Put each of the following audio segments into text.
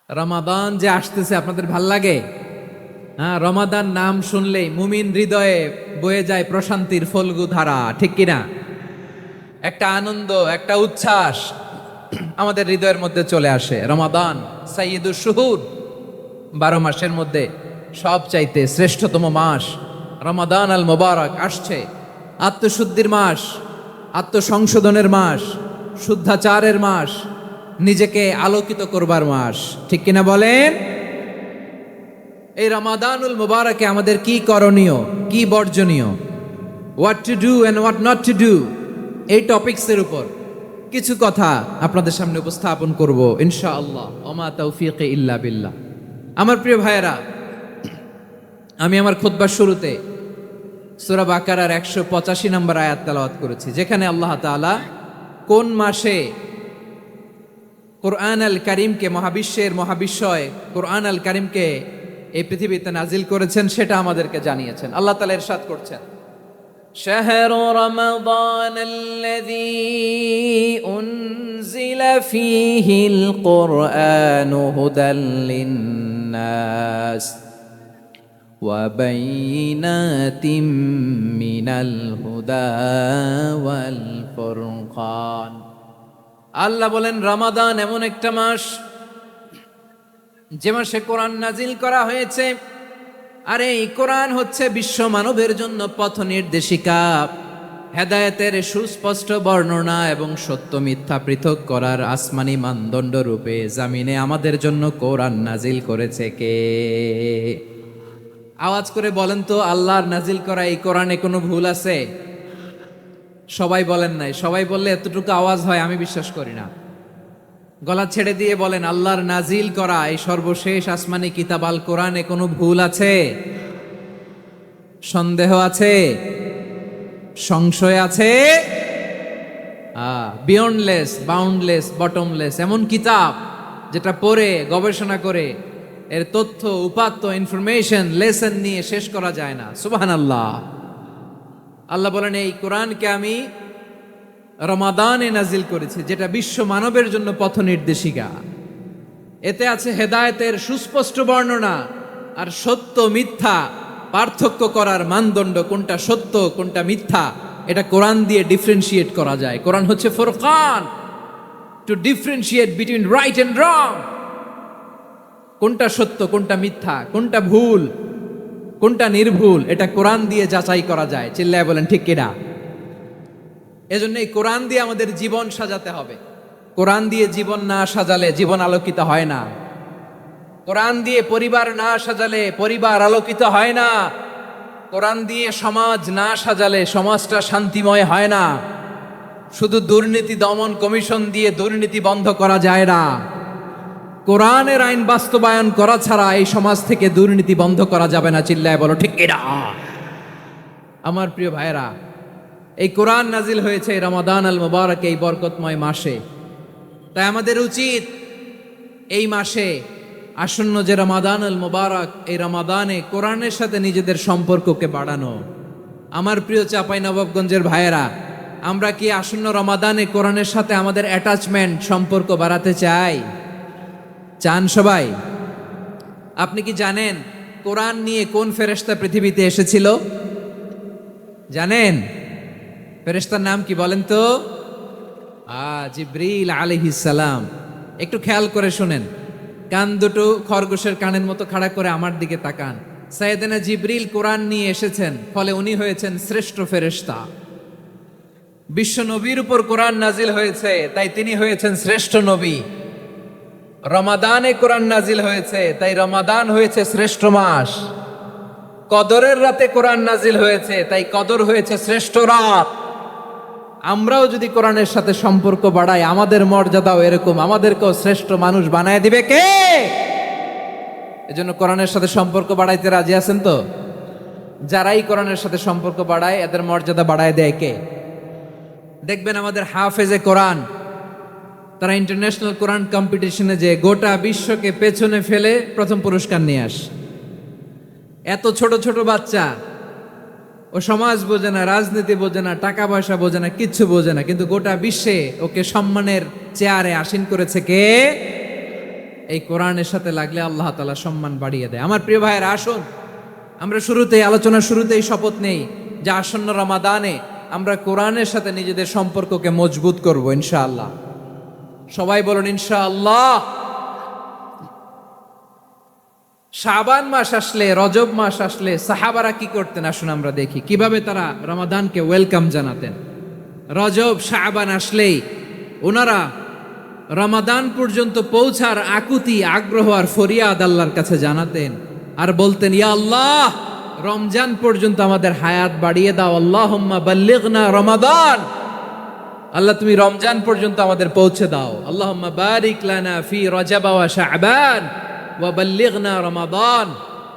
রমাদান যে আসতেছে আপনাদের ভাল লাগে? হ্যাঁ, রমাদান নাম শুনলেই মুমিন হৃদয়ে বয়ে যায় প্রশান্তির ফল্গু ধারা, ঠিক কিনা? একটা আনন্দ, একটা উচ্ছ্বাস আমাদের হৃদয়ের মধ্যে চলে আসে। রমাদান সাইয়্যিদুশ শুহুর, 12 মাসের মধ্যে সবচাইতে শ্রেষ্ঠতম মাস রমাদান আল মোবারক আসছে। আত্মশুদ্ধির মাস, আত্মসংশোধনের মাস, শুদ্ধাচারের মাস, নিজেকে আলোকিত করবার মাস, ঠিক কিনা বলেন? এই রমাদানুল মুবারকে আমাদের কি করণীয়, কি বর্জনীয়, what to do and what not to do, এই টপিকসের উপর কিছু কথা আপনাদের সামনে উপস্থাপন করব ইনশাআল্লাহ। ওমা তাওফীকি ইল্লা বিল্লাহ। আমার প্রিয় ভাইয়েরা, আমি আমার খুতবার শুরুতে সূরা বাকারার 185 নম্বর আয়াত তেলাওয়াত করেছি, যেখানে আল্লাহ তাআলা কোন মাসে কোরআন আল কারীমকে, মহাবিশ্বের মহাবিশ্বয় কোরআন আল কারীমকে এই পৃথিবীতে নাজিল করেছেন সেটা আমাদেরকে জানিয়েছেন। আল্লাহ তাআলা ইরশাদ করছেন, শাহরু রমাদান আল্লাযী উনজিলা ফীহিল কুরআনু হুদাল লিন্নাস ওয়া বাইয়িনাতিম মিনাল হুদা ওয়াল ফুরকান। আল্লাহ বলেন, রমাদান এমন একটা মাস যে মাসে কোরআন নাজিল করা হয়েছে। আর এই কোরআন হচ্ছে বিশ্ব মানবের জন্য পথ নির্দেশিকা, হেদায়েতের সুস্পষ্ট বর্ণনা এবং সত্য মিথ্যা পৃথক করার আসমানি মানদণ্ড রূপে জামিনে আমাদের জন্য কোরআন নাজিল করেছে কে? আওয়াজ করে বলেন তো, আল্লাহর নাজিল করা এই কোরআনে কোনো ভুল আছে? সবাই বলেন নাই। সবাই বললে এতটুকু আওয়াজ হয় আমি বিশ্বাস করি না। গলা ছেড়ে দিয়ে বলেন, আল্লাহর নাজিল করা এই সর্বশেষ আসমানি কিতাব আল কোরআনে কোনো ভুল আছে? সন্দেহ আছে? সংশয় আছে? বিয়ন্ডলেস, বাউন্ডলেস, বটমলেস এমন কিতাব যেটা পড়ে গবেষণা করে এর তথ্য, উপাত্ত, ইনফরমেশন, লেসন নিয়ে শেষ করা যায় না। সুবহানাল্লাহ। আল্লাহ বলেন, এই কোরআনকে আমি রমাদানে নাজিল করেছি, যেটা বিশ্ব মানবের জন্য পথ নির্দেশিকা। এতে আছে হেদায়েতের সুস্পষ্ট বর্ণনা আর সত্য মিথ্যা পার্থক্য করার মানদণ্ড, কোনটা সত্য কোনটা মিথ্যা এটা কোরআন দিয়ে ডিফারেন্সিয়েট করা যায়। কোরআন হচ্ছে ফুরকান, to differentiate between right and wrong. কোনটা সত্য, কোনটা মিথ্যা, কোনটা ভুল, কোনটা নির্ভুল, এটা কোরআন দিয়ে যাচাই করা যায়। চিল্লায় বলেন ঠিক কিনা? এজন্য এই কোরআন দিয়ে আমাদের জীবন সাজাতে হবে। কোরআন দিয়ে জীবন না সাজালে জীবন আলোকিত হয় না। কোরআন দিয়ে পরিবার না সাজালে পরিবার আলোকিত হয় না। কোরআন দিয়ে সমাজ না সাজালে সমাজটা শান্তিময় হয় না। শুধু দুর্নীতি দমন কমিশন দিয়ে দুর্নীতি বন্ধ করা যায় না। কোরআনের আইন বাস্তবায়ন করা ছাড়া এই সমাজ থেকে দুর্নীতি বন্ধ করা যাবে না। চিল্লায় বলো ঠিক কিনা? আমার প্রিয় ভাইয়েরা, এই কোরআন নাজিল হয়েছে রমাদান আল মুবারক, এই বরকতময় মাসে। তাই আমাদের উচিত এই মাসে আসন্ন যে রমাদান আল মুবারক, এই রমাদানে কোরআনের সাথে নিজেদের সম্পর্ককে বাড়ানো। আমার প্রিয় চাঁপাইনবাবগঞ্জের ভাইয়েরা, আমরা কি আসন্ন রমাদানে কোরআনের সাথে আমাদের অ্যাটাচমেন্ট, সম্পর্ক বাড়াতে চাই? চান সবাই? আপনি কি জানেন কোরআন নিয়ে কোন ফেরেশতা পৃথিবীতে এসেছিল? জানেন? ফেরেশতার নাম কি বলেন তো? জিবরিল আলাইহিস সালাম। একটু খেয়াল করে শুনেন, কান দুটো খরগোশের কানের মতো খাড়া করে আমার দিকে তাকান। সাইয়েদনা জিবরিল কোরআন নিয়ে এসেছেন, ফলে উনি হয়েছেন শ্রেষ্ঠ ফেরেশতা। বিশ্ব নবীর উপর কোরআন নাজিল হয়েছে, তাই তিনি হয়েছেন শ্রেষ্ঠ নবী। রমাদানে কোরআন নাজিল হয়েছে, তাই রমাদান হয়েছে শ্রেষ্ঠ মাস। কদরের রাতে কোরআন নাজিল হয়েছে, তাই কদর হয়েছে শ্রেষ্ঠ রাত। আমরাও যদি কোরআনের সাথে সম্পর্ক বাড়াই, আমাদের মর্যাদাও এরকম, আমাদেরকেও শ্রেষ্ঠ মানুষ বানায় দিবে কে? এজন্য কোরআনের সাথে সম্পর্ক বাড়াইতে রাজি আছেন তো? যারাই কোরআনের সাথে সম্পর্ক বাড়ায় এদের মর্যাদা বাড়ায় দেয় কে? দেখবেন আমাদের হাফেজে কোরআন, তারা ইন্টারন্যাশনাল কোরআন কম্পিটিশনে যে গোটা বিশ্বকে পেছনে ফেলে প্রথম পুরস্কার নিয়ে আসে। এত ছোট ছোট বাচ্চা, ও সমাজ বোঝে না, রাজনীতি বোঝে না, টাকা পয়সা বোঝে না, কিচ্ছু বোঝে না, কিন্তু গোটা বিশ্বে ওকে সম্মানের চেয়ারে আসীন করেছে কে? এই কোরআনের সাথে লাগলে আল্লাহ তাআলা সম্মান বাড়িয়ে দেয়। আমার প্রিয় ভাইয়েরা, আসুন আমরা আলোচনার শুরুতেই শপথ নেই যে আসন্ন রমাদানে আমরা কোরআনের সাথে নিজেদের সম্পর্ককে মজবুত করব ইনশাআল্লাহ। সবাই বলুন ইনশাআল্লাহ। শাবান মাস আসলে, রজব মাস আসলে সাহাবারা কি করতেন আসুন আমরা দেখি কিভাবে তারা রমাদানকে ওয়েলকাম জানাতেন। রজব শাবান আসলেই ওনারা রমাদান পর্যন্ত পৌঁছার আকুতি, আগ্রহ আর ফরিয়াদ আল্লাহর কাছে জানাতেন আর বলতেন, ইয়া আল্লাহ, রমজান পর্যন্ত আমাদের হায়াত বাড়িয়ে দাও। আল্লাহুম্মা বাল্লিগনা রমাদান, আল্লাহ তুমি রমজান পর্যন্ত আমাদের পৌঁছে দাও। আল্লাহুম্মা বারিক লানা ফি রজব ওয়া শাবান ওয়া বাল্লিগনা রমাদান,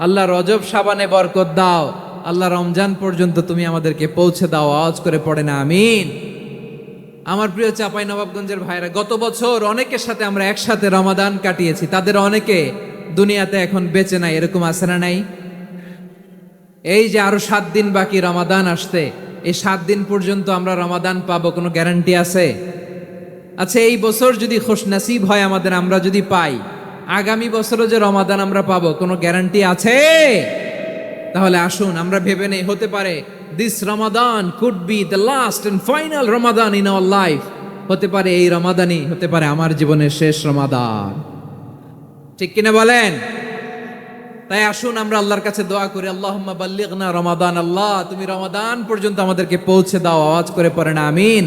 আল্লাহ রজব শাবানে বরকত দাও, আল্লাহ রমজান পর্যন্ত তুমি আমাদেরকে পৌঁছে দাও। আওয়াজ করে পড়ে না আমিন। আমার প্রিয় চাঁপাইনবাবগঞ্জের ভাইরা, গত বছর অনেকের সাথে আমরা একসাথে রমাদান কাটিয়েছি, তাদের অনেকে দুনিয়াতে এখন বেঁচে নাই, এরকম আছে না নাই? এই যে আরো 7 দিন বাকি রমাদান আসতে, এই 7 দিন পর্যন্ত আমরা রমাদান পাবো, কোনো গ্যারান্টি আছে? আচ্ছা, এই বছর যদি খুশনসিব হয় আমাদের, আমরা যদি পাই, আগামী বছরও যে রমাদান আমরা পাবো, কোনো গ্যারান্টি আছে? তাহলে আসুন আমরা ভেবে নেই, হতে পারে this Ramadan could be the last and final Ramadan in our life. হতে পারে এই রমাদানই হতে পারে আমার জীবনের শেষ রমাদান। ঠিক কিনা বলেন? তাই আসুন আমরা আল্লাহর কাছে দোয়া করি, আল্লাহুম্মা বাল্লিগনা রমাদান, আল্লাহ তুমি রমাদান পর্যন্ত আমাদেরকে পৌঁছে দাও। আওয়াজ করে পড়েন আমিন।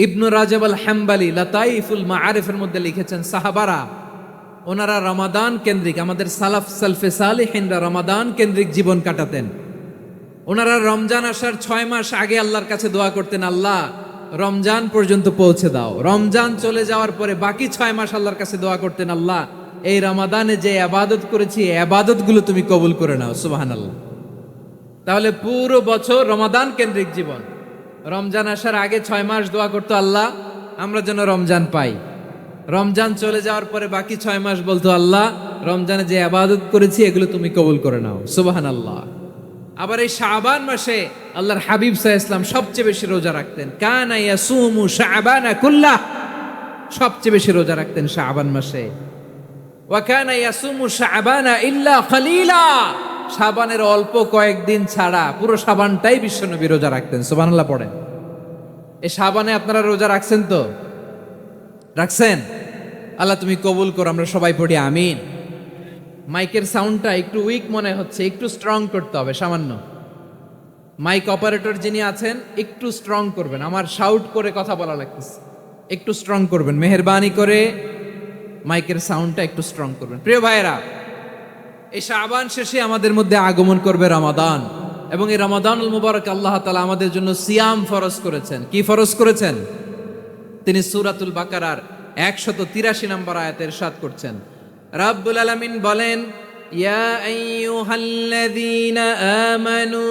ইবনু রাজব আল হাম্বালি লাতাইফুল মাআরিফের মধ্যে লিখেছেন, সাহাবারা ওনারা রমাদান কেন্দ্রিক, আমাদের সালফে সালিহিনরা রমাদান কেন্দ্রিক জীবন কাটাতেন। ওনারা রমজান আসার 6 মাস আগে আল্লাহর কাছে দোয়া করতেন, আল্লাহ রমজান পর্যন্ত পৌঁছে দাও। রমজান চলে যাওয়ার পরে বাকি 6 মাস আল্লাহর কাছে দোয়া করতেন, আল্লাহ এই রমাদানে যে ইবাদত করেছি এই ইবাদতগুলো তুমি কবুল করে নাও। সুবহানাল্লাহ। তাহলে পুরো বছর রমাদান কেন্দ্রিক জীবন। রমজান আসার আগে 6 মাস দোয়া করতো, আল্লাহ আমরা যেন রমজান পাই। রমজান চলে যাওয়ার পরে বাকি 6 মাস বলতো, আল্লাহ রমজানে যে ইবাদত করেছি এগুলো তুমি কবুল করে নাও। সুবহানাল্লাহ। আবার এই শাবান মাসে আল্লাহর হাবিব সাল্লাল্লাহু আলাইহি ওয়াসাল্লাম সবচেয়ে বেশি রোজা রাখতেন। কানা ইয়াসুমু শাবানা কুল্লাহ, সবচেয়ে বেশি রোজা রাখতেন শাবান মাসে। ওয়া কানা ইয়াসুমু শাবানা ইল্লা কলিলা, শাবানের অল্প কয়েকদিন ছাড়া পুরো শাবানটাই বিশ্বনবী রোজা রাখতেন। সুবহানাল্লাহ পড়েন। এই শাবানে আপনারা রোজা রাখছেন তো? রাখছেন? আল্লাহ তুমি কবুল করো, আমরা সবাই পড়ি আমিন। মাইকের সাউন্ডটা একটু উইক মনে হচ্ছে, একটু স্ট্রং করতে হবে সামান্য। মাইক অপারেটর যিনি আছেন একটু স্ট্রং করবেন, আমার শাউট করে কথা বলা লাগতেছে, একটু স্ট্রং করবেন মেহেরবানি করে, মাইকের সাউন্ডটা একটু স্ট্রং করবেন। প্রিয় ভাইয়েরা, এই শাবান শেষে আমাদের মধ্যে আগমন করবে রমাদান, এবং এই রমাদানুল মুবারক আল্লাহ তাআলা আমাদের জন্য সিয়াম ফরজ করেছেন। কি ফরজ করেছেন? তিনি সূরাতুল বাকারার 183 নম্বর আয়াতে ইরশাদ করছেন, রাব্বুল আলামিন বলেন, ইয়া আইয়ুহাল্লাযীনা আমানু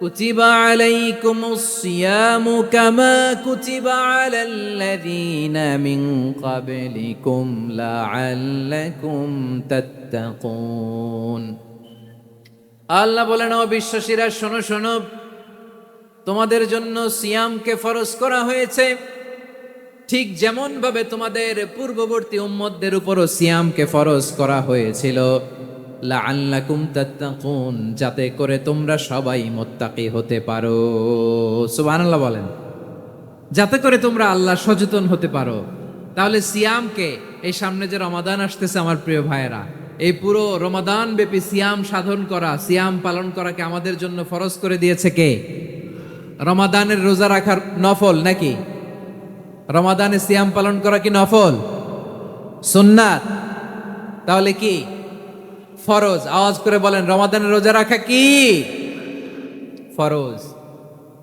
কুতিবা আলাইকুমুস সিয়ামু কামা কুতিবা আলাল্লাযীনা মিন ক্বাবলিকুম লাআল্লাকুম তাত্তাকুন। আল্লাহ বলেন, ও বিশ্বাসীরা শোনো শোনো, তোমাদের জন্য সিয়ামকে ফরজ করা হয়েছে, ঠিক যেমন ভাবে তোমাদের পূর্ববর্তী উম্মতদের উপরও সিয়ামকে ফরজ করা হয়েছিল, লাআল্লাকুম তাত্তাকুন, যাতে করে তোমরা সবাই মুত্তাকি হতে পারো। সুবহানাল্লাহ বলেন, যাতে করে তোমরা আল্লাহ সচেতন হতে পারো। তাহলে সিয়ামকে, এই সামনে যে রমাদান আসতেছে আমার প্রিয় ভাইয়েরা, এই পুরো রমাদান ব্যাপী সিয়াম সাধন করা, সিয়াম পালন করাকে আমাদের জন্য ফরজ করে দিয়েছে কে? রমাদানের রোজা রাখার নফল নাকি? রমাদানে সিয়াম পালন করা কি নফল? সুন্নাত? তাহলে কি ফরজ? আওয়াজ করে বলেন, রমাদানের রোজা রাখা কি ফরজ?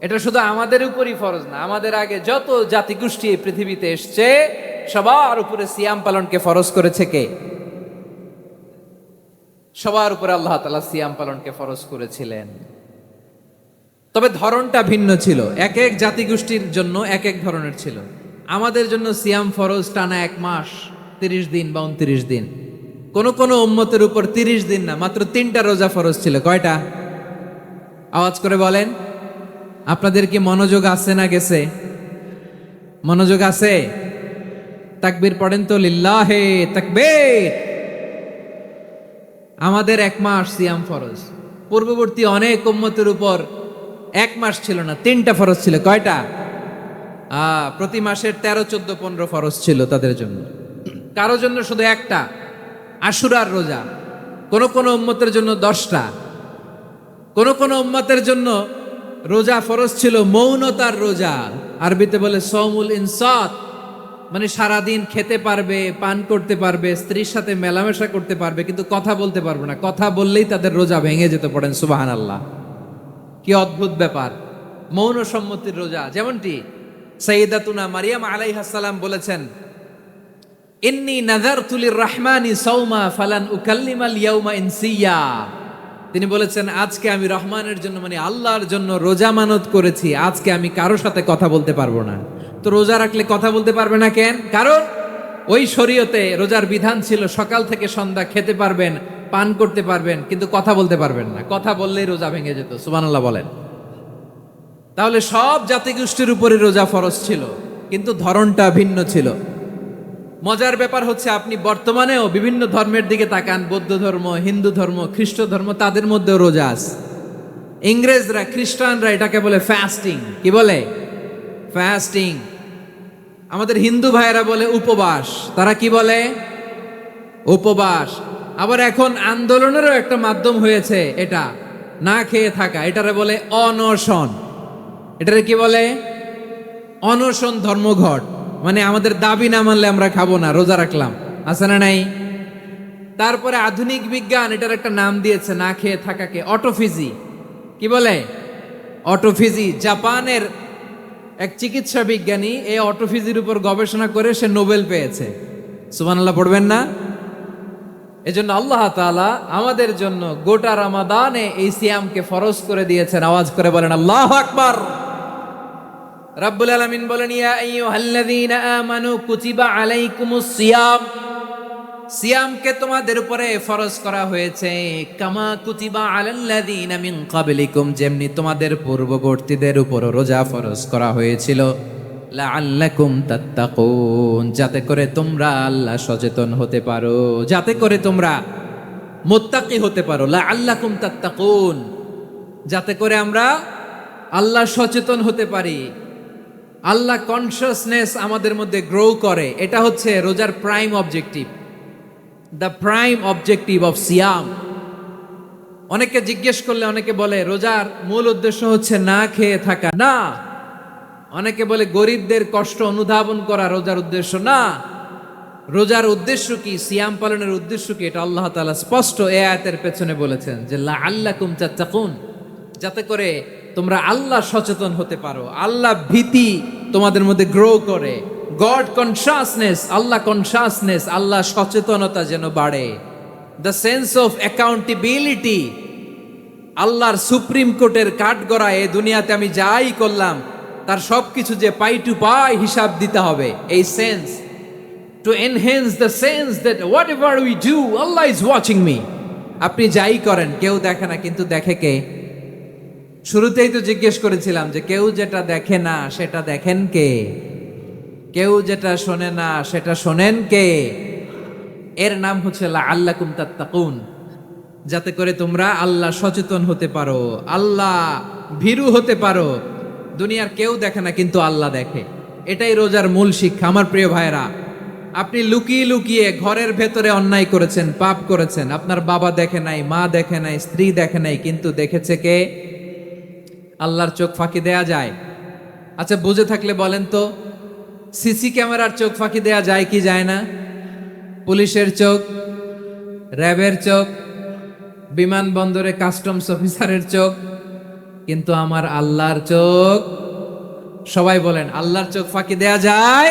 এটা শুধু আমাদের উপরই ফরজ না, আমাদের আগে যত জাতিগোষ্ঠী এই পৃথিবীতে এসছে সবার উপরে সিয়াম পালনকে ফরজ করেছে কে? সবার উপরে আল্লাহ তাআলা সিয়াম পালনকে ফরজ করেছিলেন। তবে ধরনটা ভিন্ন ছিল, এক এক জাতিগোষ্ঠীর জন্য এক এক ধরনের ছিল। আমাদের জন্য সিয়াম ফরজ টানা 1 মাস 30 দিন বা 29 দিন। কোন কোন উম্মতের উপর 30 দিন না, মাত্র 3টা রোজা ফরজ ছিল। কয়টা? আওয়াজ করে বলেন। আপনাদের কি মনোযোগ আছে না গেছে? মনোযোগ আছে? তাকবীর পড়েন তো, লিল্লাহে তাকবীর। আমাদের 1 মাস সিয়াম ফরজ, পূর্ববর্তী অনেক উম্মতের উপর 1 মাস ছিল না, 3টা ফরজ ছিল। কয়টা? প্রতি মাসের 13, 14, 15 ফরজ ছিল তাদের জন্য। কারো জন্য শুধু একটা, আশুরার রোজা। কোন কোন উম্মতের জন্য 10টা। কোন কোন উম্মতের জন্য রোজা ফরজ ছিল মৌনতার রোজা, আরবিতে বলে সৌমুল ইনসাত, মানে সারাদিন খেতে পারবে, পান করতে পারবে, স্ত্রীর সাথে মেলামেশা করতে পারবে, কিন্তু কথা বলতে পারবে না। কথা বললেই তাদের রোজা ভেঙে যেতে। পড়েন সুবহানাল্লাহ। কি অদ্ভুত ব্যাপার, মৌন সম্মতির রোজা। যেমনটি সাইয়্যিদাতুনা মারিয়াম আলাইহিস সালাম বলেছেন, ইন্নী নাযারতু লির-রাহমানি সাওমা ফালান উকাল্লিমাল ইয়াওমা ইনসিয়া। তিনি বলেছেন, আজকে আমি রহমানের জন্য, মানে আল্লাহর জন্য রোজা মানত করেছি, আজকে আমি কারোর সাথে কথা বলতে পারবো না। তো রোজা রাখলে কথা বলতে পারবে না কেন? কারণ ওই শরীয়তে রোজার বিধান ছিল সকাল থেকে সন্ধ্যা খেতে পারবেন, পান করতে পারবেন, কিন্তু কথা বলতে পারবেন না। কথা বললেই রোজা ভেঙে যেত। সুবহানাল্লাহ বলেন। তাহলে সব জাতিগোষ্ঠীর উপরে রোজা ফরজ ছিল, কিন্তু ধরনটা ভিন্ন ছিল। মজার ব্যাপার হচ্ছে, আপনি বর্তমানেও বিভিন্ন ধর্মের দিকে তাকান, বৌদ্ধ ধর্ম, হিন্দু ধর্ম, খ্রিস্ট ধর্ম, তাদের মধ্যেও রোজা আছে। ইংরেজরা, খ্রিস্টানরা এটাকে বলে ফাস্টিং। কি বলে? ফাস্টিং। আমাদের হিন্দু ভাইয়েরা বলে উপবাস। তারা কি বলে? উপবাস। আবার এখন আন্দোলনেরও একটা মাধ্যম হয়েছে এটা, না খেয়ে থাকা, এটারে বলে অনশন। এটারে কি বলে? অনশন ধর্মঘট। মানে আমাদের দাবি না মানলে আমরা খাবো না, রোজা রাখলাম। আছে না নাই? তারপরে আধুনিক বিজ্ঞান এটার একটা নাম দিয়েছে না খেয়ে থাকাকে, অটোফিজি। কি বলে? অটোফিজি। জাপানের এক চিকিৎসা বিজ্ঞানী এই অটোফিজির উপর গবেষণা করে সে নোবেল পেয়েছে। সুবহানাল্লাহ পড়বেন না? এজন্য আল্লাহ তাআলা আমাদের জন্য গোটা রমাদানে এই সিয়ামকে ফরজ করে দিয়েছেন। আওয়াজ করে বলেন আল্লাহু আকবার। রাব্বুল আলামিন বলেন, ইয়া আইয়ুহাল্লাযীনা আমানু কুতিবা আলাইকুমুস সিয়াম। সিয়ামকে তোমাদের উপরে ফরজ করা হয়েছে, কামা কুতিবা আলাল্লাযীনা মিন ক্বাবলিকুম, যেমনি তোমাদের পূর্ববর্তীদের উপর রোজা ফরজ করা হয়েছিল, লাআল্লাকুম তাত্তাকুন, যাতে করে তোমরা আল্লাহ সচেতন হতে পারো, যাতে করে তোমরা মুত্তাকি হতে পারো। লাআল্লাকুম তাত্তাকুন, যাতে করে আমরা আল্লাহ সচেতন হতে পারি, আল্লাহ কনসিয়াসনেস আমাদের মধ্যে গ্রো করে। এটা হচ্ছে রোজার prime objective, the prime objective of সিয়াম। অনেকে জিজ্ঞেস করলে অনেকে বলে রোজার মূল উদ্দেশ্য হচ্ছে না খেয়ে থাকা। না। অনেকে বলে গরিবদের কষ্ট অনুধাবন করা রোজার উদ্দেশ্য। না। রোজার উদ্দেশ্য কি? সিয়াম পালনের উদ্দেশ্য কি? এটা আল্লাহ তাআলা স্পষ্ট এই আয়াতের পেছনে বলেছেন যে লাআল্লাকুম তাত্তাকুন, যাতে করে তোমরা আল্লাহ সচেতন হতে পারো, আল্লাহ ভীতি তোমাদের মধ্যে গ্রো করে, গড কনসিয়াসনেস, আল্লাহ কনসিয়াসনেস, আল্লাহ সচেতনতা যেন বাড়ে, দ্য সেন্স অফ অ্যাকাউন্টেবিলিটি। আল্লাহর সুপ্রিম কোর্টের কাঠগড়া এই দুনিয়াতে আমি যাই করলাম তার সবকিছু যে পাই টু পাই হিসাব দিতে হবে, এই sense, to enhance the sense that what ever we do Allah is watching me. আপনি যাই করেন কেউ দেখে না, কিন্তু দেখে কে? শুরুতেই তো জিজ্ঞেস করেছিলাম যে কেউ যেটা দেখে না সেটা দেখেন কে? কেউ যেটা শোনে না সেটা শোনেন কে? এর নাম হচ্ছে লাআল্লাকুম তাত্তাকুন, যাতে করে তোমরা আল্লাহ সচেতন হতে পারো, আল্লাহ ভীরু হতে পারো। দুনিয়ার কেউ দেখে না, কিন্তু আল্লাহ দেখে। এটাই রোজার মূল শিক্ষা। আমার প্রিয় ভাইরা, আপনি লুকিয়ে লুকিয়ে ঘরের ভেতরে অন্যায় করেছেন, পাপ করেছেন, আপনার বাবা দেখে নাই, মা দেখে নাই, স্ত্রী দেখে নাই, কিন্তু দেখেছে কে? আল্লাহর চোখ ফাঁকি দেয়া যায়? আচ্ছা, বুঝে থাকলে বলেন তো, সিসি ক্যামেরার চোখ ফাঁকি দেয়া যায় কি যায় না? পুলিশের চোখ, র্যাবের চোখ, বিমানবন্দরে কাস্টমস অফিসারের চোখ, কিন্তু আমার আল্লাহর চোখ? সবাই বলেন, আল্লাহর চোখ ফাঁকি দেয়া যায়?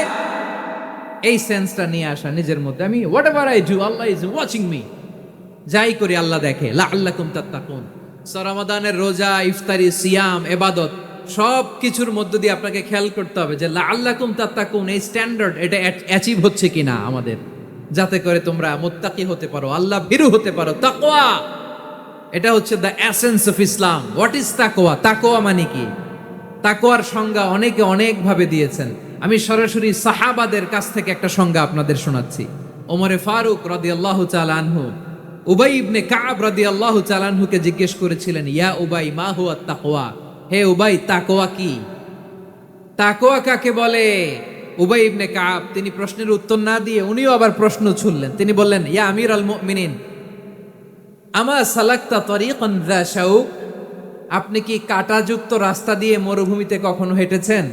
এই সেন্সটা নিয়ে আসা নিজের মধ্যে, আমি what ever I do Allah is watching me, যাই করি আল্লাহ দেখে। লাআল্লাকুম তাত্তাকুন। রমাদানের রোজা, ইফতারি, সিয়াম, ইবাদত সব কিছুর মধ্য দিয়ে আপনাকে খেয়াল করতে হবে যে লাআল্লাকুম তাত্তাকুন এই স্ট্যান্ডার্ড এটা অ্যাচিভ হচ্ছে কিনা আমাদের, যাতে করে তোমরা মুত্তাকি হতে পারো, আল্লাহ ভীরু হতে পারো। তাকওয়া, এটা হচ্ছে the essence of Islam. What is তাকওয়া? তাকওয়া মানে কি? তাকওয়ার সংজ্ঞা অনেকে অনেক ভাবে দিয়েছেন। আমি সরাসরি সাহাবাদের কাছ থেকে একটা সংজ্ঞা আপনাদের শোনাচ্ছি। ওমরে ফারুক রাদিয়াল্লাহু তাআলা আনহু উবাই ইবনে কাব রাদিয়াল্লাহু তাআলা আনহুকে জিজ্ঞেস করেছিলেন, ইয়া উবাই মা হুয়া তাকওয়া, হে উবাই তাকওয়া কি? তাকওয়া কাকে বলে? উবাই ইবনে কাব তিনি প্রশ্নের উত্তর না দিয়ে উনিও আবার প্রশ্ন ছুড়লেন। তিনি বললেন, ইয়া আমিরাল মুমিনিন আমা সালাকতা তরিকান যা শাউক, আপনি কি কাঁটাযুক্ত রাস্তা দিয়ে মরুভূমিতে কখনো হেঁটেছেন?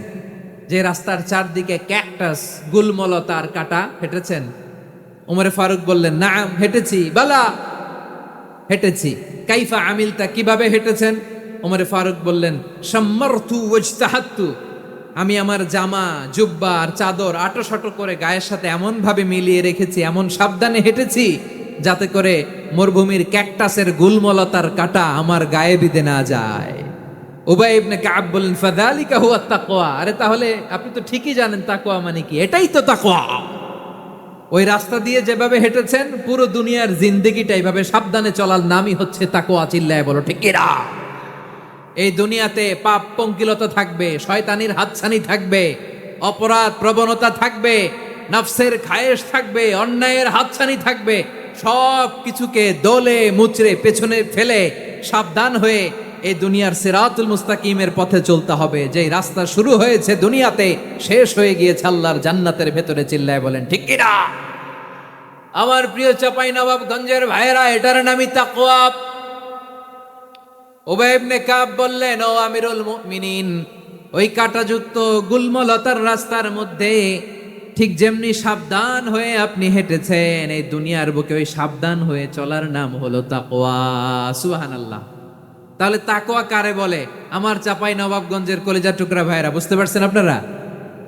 যে রাস্তার চারদিকে ক্যাকটাস, গুলমলতার কাঁটা, হেঁটেছেন? ওমরে ফারুক বললেন, নাম হেঁটেছি। বালা, হেঁটেছি। কাইফা আমিলতা, কিভাবে হেঁটেছেন? ওমরে ফারুক বললেন, শাম্মারতু ওয়াজতাহাত্তু, আমি আমার জামা, জুব্বা আর চাদর আটোসাটো করে গায়ের সাথে এমন ভাবে মিলিয়ে রেখেছি, এমন সাবধানে হেঁটেছি যাতে করে মরুভূমির ক্যাকটাসের গুলমলতার কাঁটা আমার গায়ে বিঁধে না যায়। উবাই ইবনে কাব বললেন, ফাযালিকা হুয়া তাকওয়া, আরে তাহলে আপনি তো ঠিকই জানেন তাকওয়া মানে কি, এটাই তো তাকওয়া। ওই রাস্তা দিয়ে যেভাবে হেঁটেছেন পুরো দুনিয়ার জিন্দেগিটা এইভাবে সাবধানে চলার নামই হচ্ছে তাকওয়া। চিল্লায় বলো ঠিক কিনা? এই দুনিয়াতে পাপ পঙ্কিলতা থাকবে, শয়তানির হাতছানি থাকবে, অপরাধ প্রবণতা থাকবে, নফসের খায়েশ থাকবে, অন্যায়ের হাতছানি থাকবে। সব কিছুকে দলে মুচড়ে পেছনে ফেলে সাবধান হয়ে এই দুনিয়ার সিরাতুল মুস্তাকিমের পথে চলতে হবে। যেই রাস্তা শুরু হয়েছে দুনিয়াতে, শেষ হয়ে গিয়েছে আল্লাহর জান্নাতের ভেতরে। চিল্লায় বলেন ঠিক কিনা? আমার প্রিয় চাঁপাইনবাবগঞ্জের ভাইয়েরা, এটার নামই তাকওয়া। উবাই ইবনে কাব বললেন, ও আমিরুল মুমিনিন, ওই কাঁটাযুক্ত গুলমলতার রাস্তার মধ্যে ঠিক যেমনি সাবধান হয়ে আপনি হেঁটেছেন, এই দুনিয়ার বুকে ওই সাবধান হয়ে চলার নাম হলো তাকওয়া। সুবহানাল্লাহ। তাহলে তাকওয়া কারে বলে? আমার চাঁপাইনবাবগঞ্জের কলিজা টুকরা ভাইয়েরা, বুঝতে পারছেন আপনারা?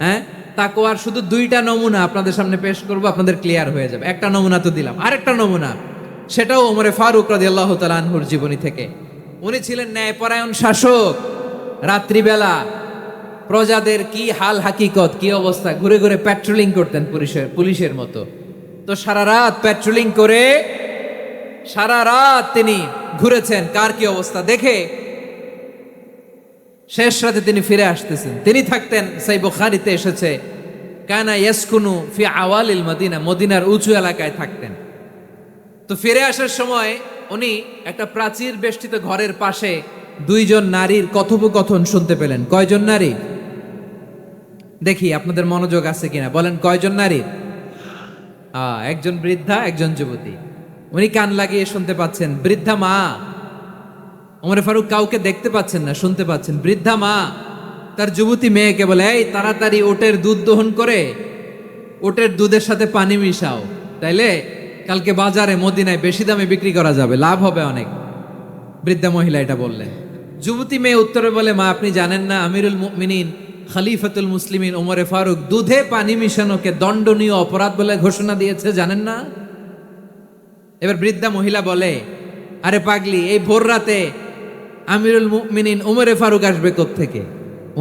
হ্যাঁ, তাকওয়ার শুধু দুইটা নমুনা আপনাদের সামনে পেশ করব, আপনাদের ক্লিয়ার হয়ে যাবে। একটা নমুনা তো দিলাম, আরেকটা নমুনা, সেটাও ওমরে ফারুক রাদিয়াল্লাহু তাআলা আনহুর জীবনী থেকে। উনি ছিলেন ন্যায়পরায়ণ শাসক। রাত্রিবেলা প্রজাদের কি হাল হাকিকত, কি অবস্থা, ঘুরে ঘুরে প্যাট্রোলিং করতেন পুলিশের মতো। তো সারা রাত প্যাট্রোলিং করে সারা রাত তিনি ঘুরেছেন কার কি অবস্থা দেখে। শেষ রাতে তিনি ফিরে আসতেছেন। তিনি থাকতেন, সেই বুখারীতে এসেছে, কানা ইয়াসকুনু ফি আওয়ালিল মদিনা, মদিনার উঁচু এলাকায় থাকতেন। তো ফিরে আসার সময় উনি একটা প্রাচীর বেষ্টিত ঘরের পাশে দুইজন নারীর কথোপকথন শুনতে পেলেন। কয়জন নারী? দেখি আপনাদের মনোযোগ আছে কিনা, বলেন কয়জন নারী? একজন বৃদ্ধা, একজন যুবতী। উনি কান লাগিয়ে শুনতে পাচ্ছেন। বৃদ্ধা মা, ওমরে ফারুক কাউকে দেখতে পাচ্ছেন না, শুনতে পাচ্ছেন। বৃদ্ধা মা তার যুবতী মেয়েকে বলে, এই তাড়াতাড়ি ওটের দুধ দহন করে ওটের দুধের সাথে পানি মিশাও, তাইলে কালকে বাজারে মদিনায় বেশি দামে বিক্রি করা যাবে, লাভ হবে অনেক। বৃদ্ধা মহিলা এটা বললেন। যুবতী মেয়ে উত্তরে বলে, মা আপনি জানেন না আমিরুল মুমিনিন খলিফাতুল মুসলিমিন ওমরে ফারুক দুধে পানি মিশানোকে দণ্ডনীয় অপরাধ বলে ঘোষণা দিয়েছে, জানেন না? এবার বৃদ্ধা মহিলা বলে, আরে পাগলি, এই ভোর রাতে আমিরুল মুমিনিন ওমরে ফারুক আসবে কোত্থেকে?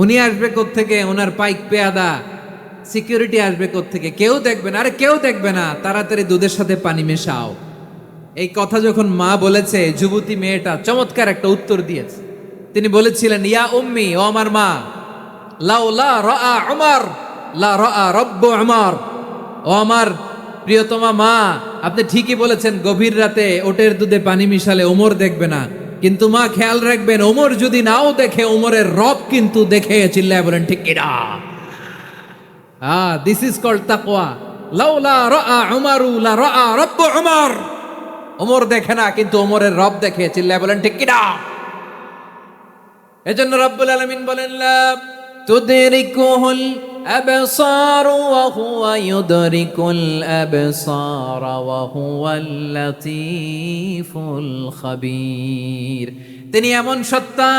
উনি আসবে কোত্থেকে? ওনার পাইক পেয়াদা সিকিউরিটি আসবে কোত্থেকে? কেউ দেখবে না। আরে কেউ দেখবে না, তাড়াতাড়ি দুধের সাথে পানি মেশাও। এই কথা যখন মা বলেছে, যুবতী মেয়েটা চমৎকার একটা উত্তর দিয়েছে। তিনি বলেছিলেন, ইয়া উম্মি, ও আমার মা, লাউলা রাআ উমর লা রাআ রব্বু উমর, ও আমার প্রিয়তমা মা, আপনি ঠিকই বলেছেন, গভীর রাতে ওটের দুধে পানি মিশালে ওমর দেখবে না, কিন্তু মা খেয়াল রাখবেন, ওমর যদি নাও দেখে, ওমরের রব কিন্তু দেখে। চিল্লায় বলেন ঠিক কিনা? দিস ইজ কল্ড তাকওয়া। লাউলা রাআ উমরু লা রাআ রব্বু উমর, ওমর দেখে না কিন্তু ওমরের রব দেখে। চিল্লায় বলেন ঠিক কিনা? এজন্য রব্বুল আলামিন বলেন, লা তুদরিকুহুল আবসার ওয়া হুয়া ইউদরিকুল আবসার ওয়া হুয়াল লাতীফুল খাবীর। তিনি এমন সত্তা,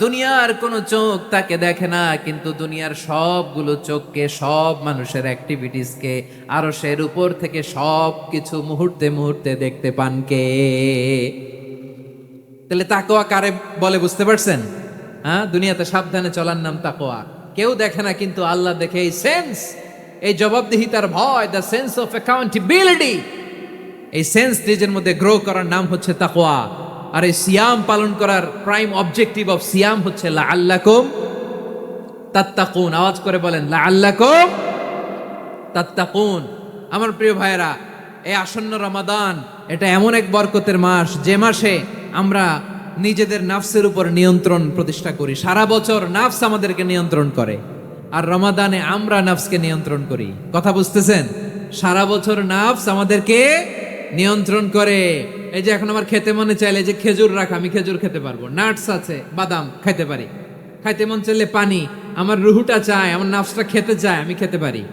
দুনিয়ার কোনো চোখ তাকে দেখে না, কিন্তু দুনিয়ার সবগুলো চোখকে, সব মানুষের অ্যাক্টিভিটিসকে আরশের উপর থেকে সব কিছু মুহূর্তে মুহূর্তে দেখতে পান কে? তাহলে তাকওয়া কারে বলে বুঝতে পারছেন? দুনিয়াতে সাবধানে চলার নাম তাকওয়া। কেউ দেখে না কিন্তু আল্লাহ দেখে। এই সেন্স, এই জবাবদিহিতার ভয়, দ্য সেন্স অফ অ্যাকাউন্টেবিলিটি, এই সেন্স নিজের মধ্যে গ্রো করার নাম হচ্ছে তাকওয়া। আর এই সিয়াম পালন করার প্রাইম অবজেক্টিভ অফ সিয়াম হচ্ছে লাআল্লাকুম তাত্তাকুন, আওয়াজ করে বলেন লাআল্লাকুম তাত্তাকুন। আমার প্রিয় ভাইরা, এই আসন্ন রমাদান এটা এমন এক বরকতের মাস যে মাসে আমরা নিজেদের নাফসের উপর নিয়ন্ত্রণ প্রতিষ্ঠা করি। সারা বছর নাফস আমাদেরকে নিয়ন্ত্রণ করে, আর রমাদানে আমরা নাফসকে নিয়ন্ত্রণ করি। কথা বুঝতেছেন? সারা বছর নাফস আমাদেরকে নিয়ন্ত্রণ করে। এই যে এখন আমার খেতে মনে চাইলে যে খেজুর রাখ, আমি খেজুর খেতে পারবো, নাটস আছে, বাদাম খাইতে পারি। খাইতে মন চাইলে পানি, আমার রুহুটা চায়, আমার নাফসটা খেতে চায়, আমি খেতে পারি,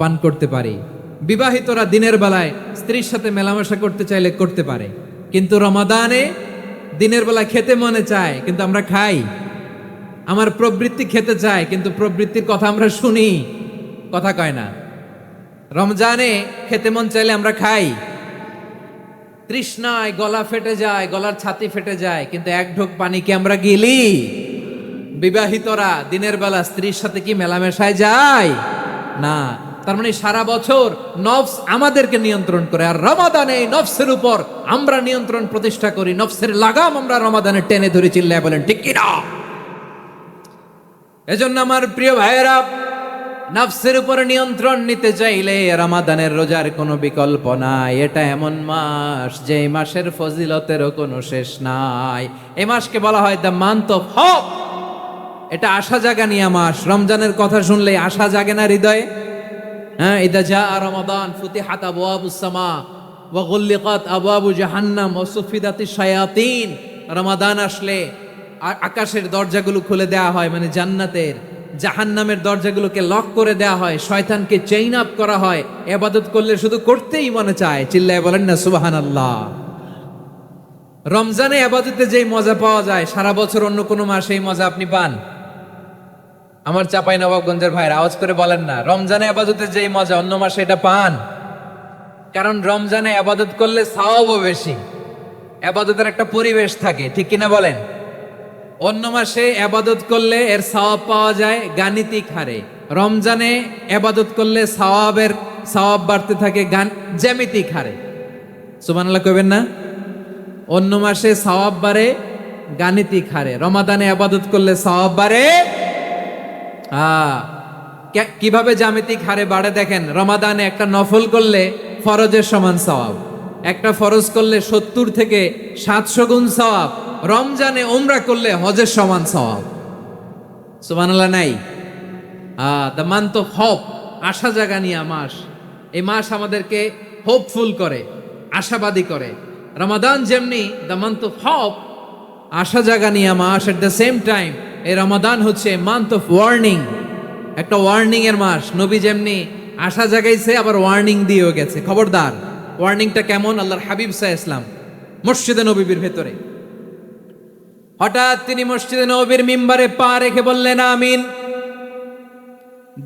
পান করতে পারি। বিবাহিতরা দিনের বেলায় স্ত্রীর সাথে মেলামেশা করতে চাইলে করতে পারে, কিন্তু রমাদানে দিনের বেলায় খেতে মনে চায় কিন্তু আমরা খাই। আমার প্রবৃত্তি খেতে চায় কিন্তু প্রবৃত্তির কথা আমরা শুনি, কথা কয় না। রমজানে খেতে মন চাইলে আমরা খাই, তৃষ্ণায় গলা ফেটে যায়, গলার ছাতি ফেটে যায়, কিন্তু এক ঢোক পানি কি আমরা গিলি? বিবাহিতরা দিনের বেলা স্ত্রীর সাথে কি মেলামেশায় যায়? না। তার মানে সারা বছর নফস আমাদেরকে নিয়ন্ত্রণ করে, আর রমাদানে নফসের উপর আমরা নিয়ন্ত্রণ প্রতিষ্ঠা করি। নফসের লাগাম আমরা রমাদানে টেনে ধরে, চিল্লায় বলেন ঠিক কিনা? এজন্য আমার প্রিয় ভাইয়েরা, নফসের উপর নিয়ন্ত্রণ নিতে চাইলে রমাদানের রোজার কোনো বিকল্প নাই। এটা এমন মাস যে মাসের ফজিলতেরও কোনো শেষ নাই। এই মাসকে বলা হয় দ্য মান্থ অফ হোপ। এটা আশা জাগানিয়া মাস। রমজানের কথা শুনলে আশা জাগে না হৃদয়ে? হ্যাঁ, ইদা জা রমাদান ফুতিহাত আবওয়াবুস সামা ওয়া গুল্লিকাত আবওয়াবু জাহান্নাম ওয়া সুফিদাতিশ শায়াতিন। রমাদান আসলে আকাশের দরজাগুলো খুলে দেওয়া হয়, মানে জান্নাতের। জাহান্নামের দরজাগুলোকে লক করে দেওয়া হয়, শয়তানকে চেইন আপ করা হয়। ইবাদত করলে শুধু করতেই মনে চায়, চিল্লায় বলেন না সুবহানাল্লাহ। রমজানে ইবাদতে যেই মজা পাওয়া যায় সারা বছর অন্য কোনো মাসে এই মজা আপনি পান? আমার চাপাই নবাবগঞ্জের ভাইরা আওয়াজ করে বলেন না, রমজানে ইবাদতে যেই মজা অন্য মাসে এটা পান? কারণ রমজানে ইবাদত করলে সওয়াবও বেশি, ইবাদতের একটা পরিবেশ থাকে, ঠিক কিনা বলেন? অন্য মাসে ইবাদত করলে এর সওয়াব পাওয়া যায় গাণিতিক হারে, রমজানে ইবাদত করলে সওয়াব বাড়তে থাকে জ্যামিতিক হারে। সুবহানাল্লাহ কইবেন না? অন্য মাসে সওয়াব বাড়ে গাণিতিক হারে, রমাদানে ইবাদত করলে সওয়াব বাড়ে কিভাবে জ্যামিতিক হারে বাড়ে দেখেন। রমাদানে একটা নফল করলে ফরজের সমান সওয়াব, একটা ফরজ করলে 70 থেকে 700 গুণ সওয়াব। রমজানে উমরা করলে হজের সমান সওয়াব। সুবহানাল্লাহ নাই? দ্য মান্থ অফ হোপ, আশা জাগানিয়া মাস। এই মাস আমাদেরকে হোপফুল করে, আশাবাদী করে। রমাদান যেমনি দ্য মান্থ অফ হোপ, আশা জাগানিয়া মাস, এট দ্য সেম টাইম এই রমাদান হচ্ছে মান্থ অফ ওয়ার্নিং, একটা ওয়ার্নিং এর মাস। নবী যেমনি আশা জাগাইছে আবার ওয়ার্নিং দিয়েও গেছে, খবরদার। ওয়ার্নিংটা কেমন? আল্লাহর হাবিব সাল্লাল্লাহু আলাইহি ওয়াসাল্লাম মসজিদে নববীর ভেতরে হঠাৎ তিনি মসজিদে নববীর মিম্বারে পা রেখে বললেন আমিন।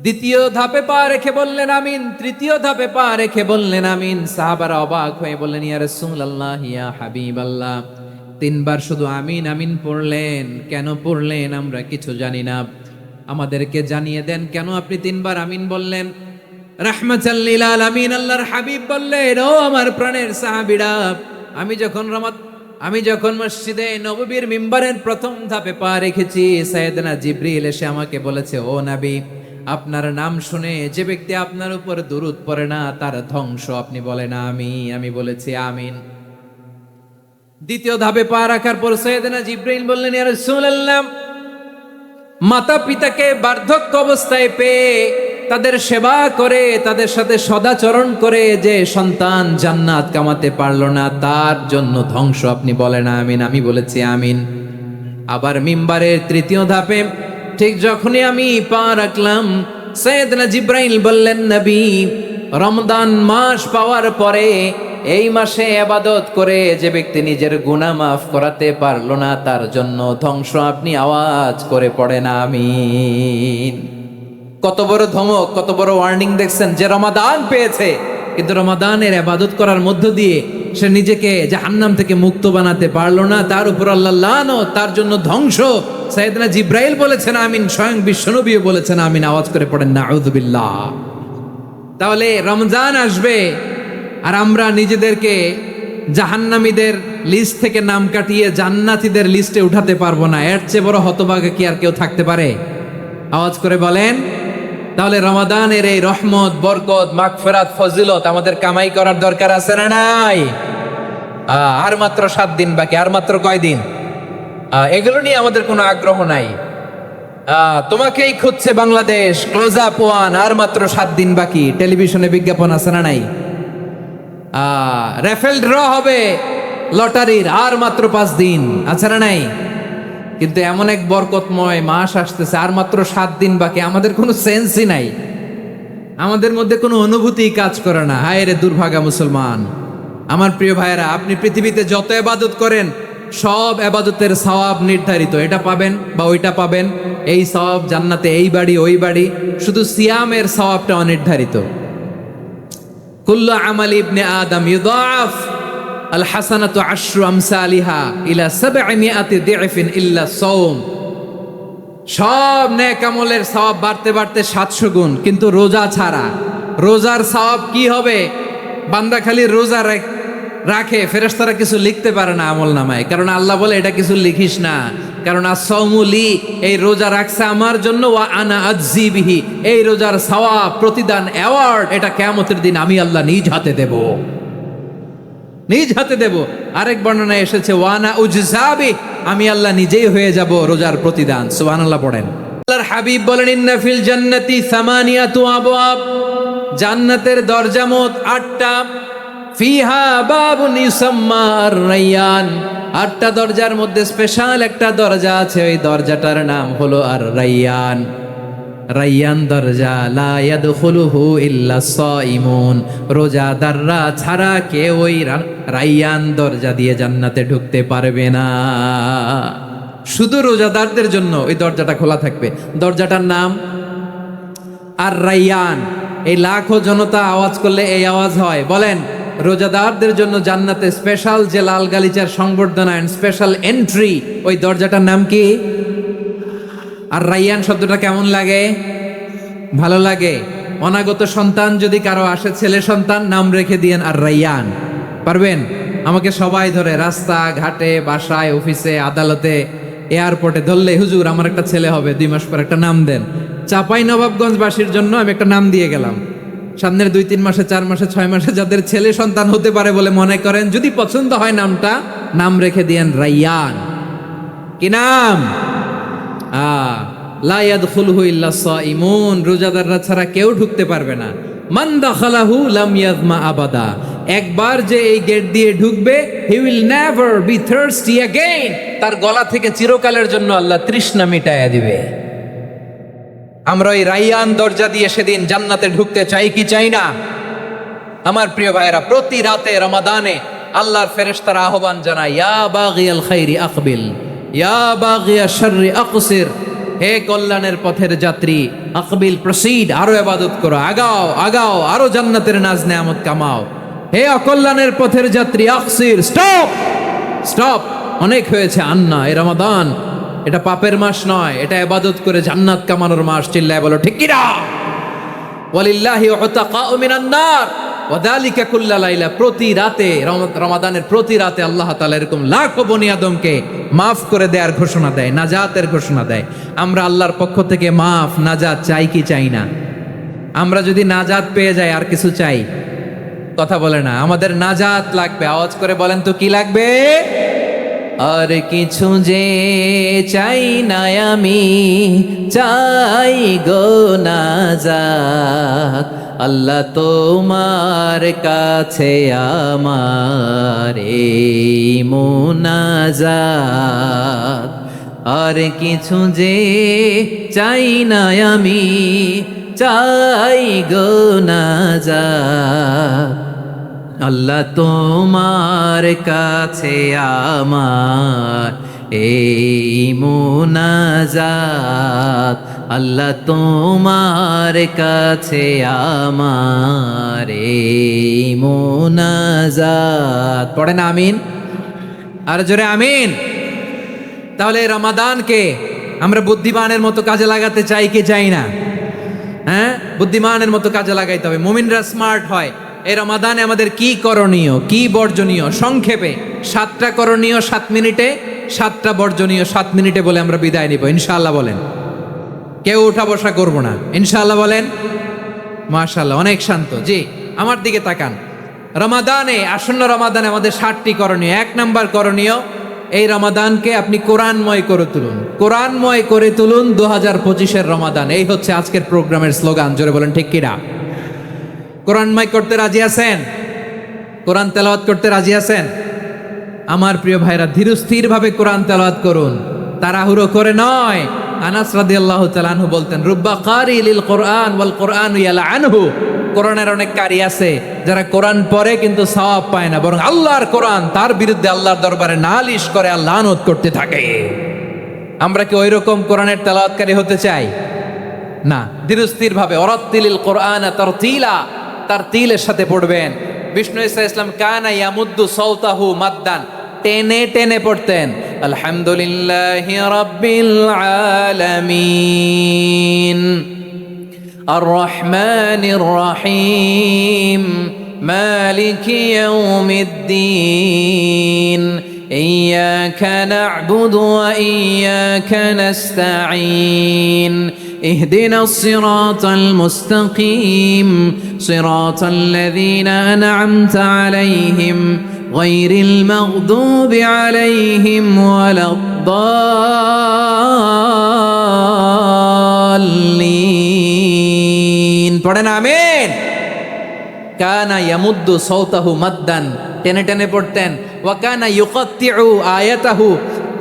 দ্বিতীয় ধাপে পা রেখে বললেন আমিন, তৃতীয় ধাপে পা রেখে বললেন আমিন। সাহাবারা অবাক হয়ে বললেন ইয়া রাসূলুল্লাহ, ইয়া হাবিবাল্লাহ, 3 বার শুধু আমিন আমিন পড়লেন, কেন পড়লেন আমরা কিছু জানি না, আমাদেরকে জানিয়ে দেন কেন আপনি 3 বার আমিন বললেন। রাহমাতাল লিল আলামিন আল্লাহর হাবিব বললেন, ও আমার প্রাণের সাহাবীরা, আমি যখন মসজিদে নববীর মিম্বারের প্রথম ধাপে পা রেখেছি, সাইয়েদনা জিবরিল এসে আমাকে বলেছে, ও নবী, আপনার নাম শুনে যে ব্যক্তি আপনার উপর দুরূদ পড়ে না তার ধ্বংস। আপনি বলেন আমি বলেছি আমিন। দ্বিতীয় ধাপে পা রাখার পর সাইয়েদনা জিবরিল বললেন, ইয়া রাসূলুল্লাহ, মাতা পিতাকে বার্ধক্য অবস্থায় পেয়ে তাদের সেবা করে, তাদের সাথে সদাচরণ করে যে সন্তান জান্নাত কামাতে পারলো না তার জন্য ধ্বংস। আপনি বলেন আমিন। আমি বলেছি আমিন। আবার মিম্বারের তৃতীয় ধাপে ঠিক যখনই আমি পা রাখলাম, সাইয়েদনা জিবরাইল বললেন, নবী, রমজান মাস পাওয়ার পরে এই মাসে ইবাদত করে যে ব্যক্তি নিজের গুনাহ মাফ করাতে পারলো না তার জন্য ধ্বংস। আপনি আওয়াজ করে পড়েন আমিন। কত বড় ধমক, কত বড় ওয়ার্নিং দেখছেন। যে রমাদান পেয়েছে কিন্তু রমাদানের ইবাদত করার মধ্য দিয়ে সে নিজেকে জাহান্নাম থেকে মুক্ত বানাতে পারলো না, তার উপর আল্লাহ লানত, তার জন্য ধ্বংস। সাইয়েদনা জিবরাইল বলেছেন আমিন, স্বয়ং বিশ্বনবীও বলেছেন আমিন। আওয়াজ করে পড়েন নাউযুবিল্লাহ। তাহলে রমজান আসবে আর আমরা নিজেদেরকে জাহান্নামীদের লিস্ট থেকে নাম কাটিয়ে জান্নাতীদের লিস্টে উঠাতে পারবো না। এর চেয়ে বড় হতভাগা কি আর কেউ থাকতে পারে? আওয়াজ করে বলেন। তাহলে রমাদানের এই রহমত, বরকত, মাগফিরাত, ফজিলত আমাদের কামাই করার দরকার আছে না নাই? আর মাত্র 7 দিন বাকি, আর মাত্র কয় দিন? এগুলো নিয়ে আমাদের কোনো আগ্রহ নাই। তোমাকেই খুঁজছে বাংলাদেশ, ক্লোজ আপ ওয়ান, আর মাত্র 7 দিন বাকি। টেলিভিশনে বিজ্ঞাপন আছে না নাই? রেফেল ড্র হবে লটারির, আর মাত্র 5 দিন, আছে না নাই? কিন্তু এমন এক বরকতময় মাস আসতেছে, আর মাত্র 7 দিন বাকি। আমাদের কোনো সেন্সই নাই, আমাদের মধ্যে কোনো অনুভূতি কাজ করে না। হায় রে দুর্ভাগা মুসলমান। আমার প্রিয় ভাইয়েরা, আপনি পৃথিবীতে যত ইবাদত করেন সব ইবাদতের সওয়াব নির্ধারিত। এটা পাবেন বা ওইটা পাবেন, এই সওয়াব জান্নাতে, এই বাড়ি ওই বাড়ি। শুধু সিয়ামের সওয়াবটা অনির্ধারিত। কুল্লু আমালি ইবনে আদম ইউদাফ আল হাসানাতু আশরু আমসালিহা ইলা 700 দি'ফিন ইল্লা সাওম। সব নেক আমলের সওয়াব বাড়তে বাড়তে 700 গুণ, কিন্তু রোজা ছাড়া। রোজার সওয়াব কি হবে? বান্দা খালি রোজা রাখে, ফেরেশতারা কিছু লিখতে পারে না আমল নামায়, কারণ আল্লাহ বলে এটা কিছু লিখিস না, কারণ আস-সাওমুলি, এই রোজা রাখছে আমার জন্য, ওয়া আনা আজজি বিহি, এই রোজার সওয়াব, প্রতিদান, অ্যাওয়ার্ড, এটা কিয়ামতের দিন আমি আল্লাহ নিজ হাতে দেব, নিজ হাতে দেব। আরেক বর্ণনায় এসেছে ওয়ানা উজজাবি, আমি আল্লাহ নিজেই হয়ে যাব রোজার প্রতিদান। সুবহানাল্লাহ পড়েন। আল্লাহর হাবিব বলেন ইন্না ফিল জান্নাতি সামানিয়াতু আবওয়াব, জান্নাতের দরজা মোট 8টা। ফিহা বাবুন ইউসাম্মা আর-রায়্যান, 8টা দরজার মধ্যে স্পেশাল একটা দরজা আছে, ওই দরজাটার নাম হলো আর-রায়্যান। রায়্যান দরজা, লা ইয়াদখুলুহু ইল্লা সাইমুন, রোজাদাররা ছাড়া কেউ ওই রায়্যান দরজা দিয়ে জান্নাতে ঢুকতে পারবে না। শুধু রোজাদারদের জন্য ওই দরজাটা খোলা থাকবে। দরজাটার নাম আর-রায়্যান। এই লাখো জনতা আওয়াজ করলে এই আওয়াজ হয়। বলেন, রোজাদারদের জন্য জান্নাতে স্পেশাল যে লাল গালিচার সংবর্ধনা এন্ড স্পেশাল এন্ট্রি, ওই দরজাটার নাম কি? আর রায়্যান শব্দটা কেমন লাগে? ভালো লাগে। অনাগত সন্তান যদি কারো আসে, ছেলে সন্তান, নাম রেখে দিয়েন আর রায়্যান। পারবেন? আমাকে সবাই ধরে রাস্তা ঘাটে, বাসায়, অফিসে, আদালতে, এয়ারপোর্টে ধরলে, হুজুর আমার একটা ছেলে হবে 2 মাস পর, একটা নাম দেন। চাপাই নবাবগঞ্জবাসীর জন্য আমি একটা নাম দিয়ে গেলাম। সামনের 2-3 মাসে, 4 মাসে, 6 মাসে যাদের ছেলে সন্তান হতে পারে বলে মনে করেন, যদি পছন্দ হয় নামটা, নাম রেখে দিয়েন রায়্যান। কি নাম? লা ইয়াদখুলুহু ইল্লা সাইমুন, রোজাদাররা ছাড়া কেউ ঢুকতে পারবে না। মান দাখালাহু লাম ইয়াযমা আবাদা, একবার যে এই গেট দিয়ে ঢুকবে, he will never be thirsty again, তার গলা থেকে চিরকালের জন্য আল্লাহ তৃষ্ণা মিটায়া দিবে। আমরা এই রায়্যান দরজা দিয়ে সেদিন জান্নাতে ঢুকতে চাই কি চাই না? আমার প্রিয় ভাইয়েরা, প্রতি রাতে রমাদানে আল্লাহর ফেরেশতারা আহ্বান জানায়, ইয়া বাগিয়াল খাইরি আকবিল, ইয়া বাগিয়াশ শাররি আকসির, হে কল্যাণের পথের যাত্রী, আকবিল, প্রসিড, আরো ইবাদত করো, আগাও আগাও, আরো জান্নাতের নাজ নেয়ামত কামাও। হে অকল্যাণের পথের যাত্রী, আকসির, স্টপ স্টপ, অনেক হয়েছে। আন্না, এই রমাদান এটা পাপের মাস নয়, এটা ইবাদত করে জান্নাত কামানোর মাস। চিল্লায় বলো ঠিক কি না? ওয়ালিল্লাহি উতাকাউ মিনান নার ওয়া যালিকা কুল্লা লাইলা, প্রতি রাতে, রমাদানের প্রতি রাতে আল্লাহ তাআলা এরকম লাখো বনি আদমকে মাফ করে দেওয়ার ঘোষণা দেয়, নাজাতের ঘোষণা দেয়। আমরা আল্লাহর পক্ষ থেকে মাফ, নাজাত চাই কি চাই না? আমরা যদি নাজাত পেয়ে যাই, আর কিছু চাই? কথা বলে না। আমাদের নাজাত লাগবে। আওয়াজ করে বলেন তো কি লাগবে? আর কিছু যে চাই না আমি, চাই গো নাজাত, আল্লাহ তোমার কাছে আমার এই মুনাজাত। আর কিছু যে চাই না আমি, চাই গো নাজাত, আল্লাহ তোমার কাছে আমার এই মুনাজাত, আল্লাহ তোমার কাছে আমার এই মুনাজাত। পড়েন আমিন, আর জোরে আমিন। তাহলে রমাদানকে আমরা বুদ্ধিমানের মতো কাজে লাগাতে চাই কি চাই না? হ্যাঁ, বুদ্ধিমানের মতো কাজে লাগাইতে হবে। মুমিনরা স্মার্ট হয়। এই রমাদানে আমাদের কি করণীয়, কি বর্জনীয়? সংক্ষেপে 7টা করণীয় 7 মিনিটে, 7টা বর্জনীয় 7 মিনিটে বলে আমরা বিদায় নিব ইনশাআল্লাহ। বলেন কেউ উঠা বসা করবো না, ইনশাআল্লাহ বলেন। মাশাআল্লাহ, অনেক শান্ত। জি, আমার দিকে তাকান। রমাদানে, আসন্ন রমাদানে আমাদের 7টি করণীয়। 1 নাম্বার করণীয়, এই রমাদানকে আপনি কোরআনময় করে তুলুন। কোরআনময় করে তুলুন 2025-এর রমাদান। এই হচ্ছে আজকের প্রোগ্রামের স্লোগান। জোরে বলেন ঠিক কিনা? কোরআনময় করতে রাজি আছেন? কোরআন তেলাওয়াত করতে রাজি আছেন? আমার প্রিয় ভাইরা, ধীরস্থির ভাবে কোরআন তেলাওয়াত করুন, তাড়াহুড়ো করে নয়। আনাস রাদিয়াল্লাহু তাআলা আনহু বলতেন, রুব্বা কারি লিল কোরআন ওয়াল কোরআনু ইয়ালআনহু। কোরআনের অনেক কারি আছে যারা কোরআন পড়ে কিন্তু সওয়াব পায় না, বরং আল্লাহর কোরআন তার বিরুদ্ধে আল্লাহর দরবারে নালিশ করে আর লানত করতে থাকে। আমরা কি ওই রকম কোরআনের তেলাওয়াতকারী হতে চাই? না। ধীরস্থির ভাবে ওয়ারাত্তিলিল কোরআনা তারতিলা, তারতিলের সাথে পড়বেন। বিষ্ণু ইসা ইসলাম কানা ইয়ামুদ্দু সাওতাহু মাদ্দান, টেনে টেনে পড়তেন। আলহামদুলিল্লাহি রাব্বিল আলামিন আর রহমানির রহিম মালিকি ইয়াউমিদ্দিন ইয়্যাকা না'বুদু ওয়া ইয়্যাকা নাস্তাঈন اهدنا الصراط المستقيم صراط الذين أنعمت عليهم غير المغضوب عليهم ولا الضالين পড়েন আমিন। কানা ইয়ামুদ্দু সাওতাহু মাদ্দান, টেনে টেনে পড়তেন। ওয়া কানা ইউকাত্তিউ আয়াতাহু,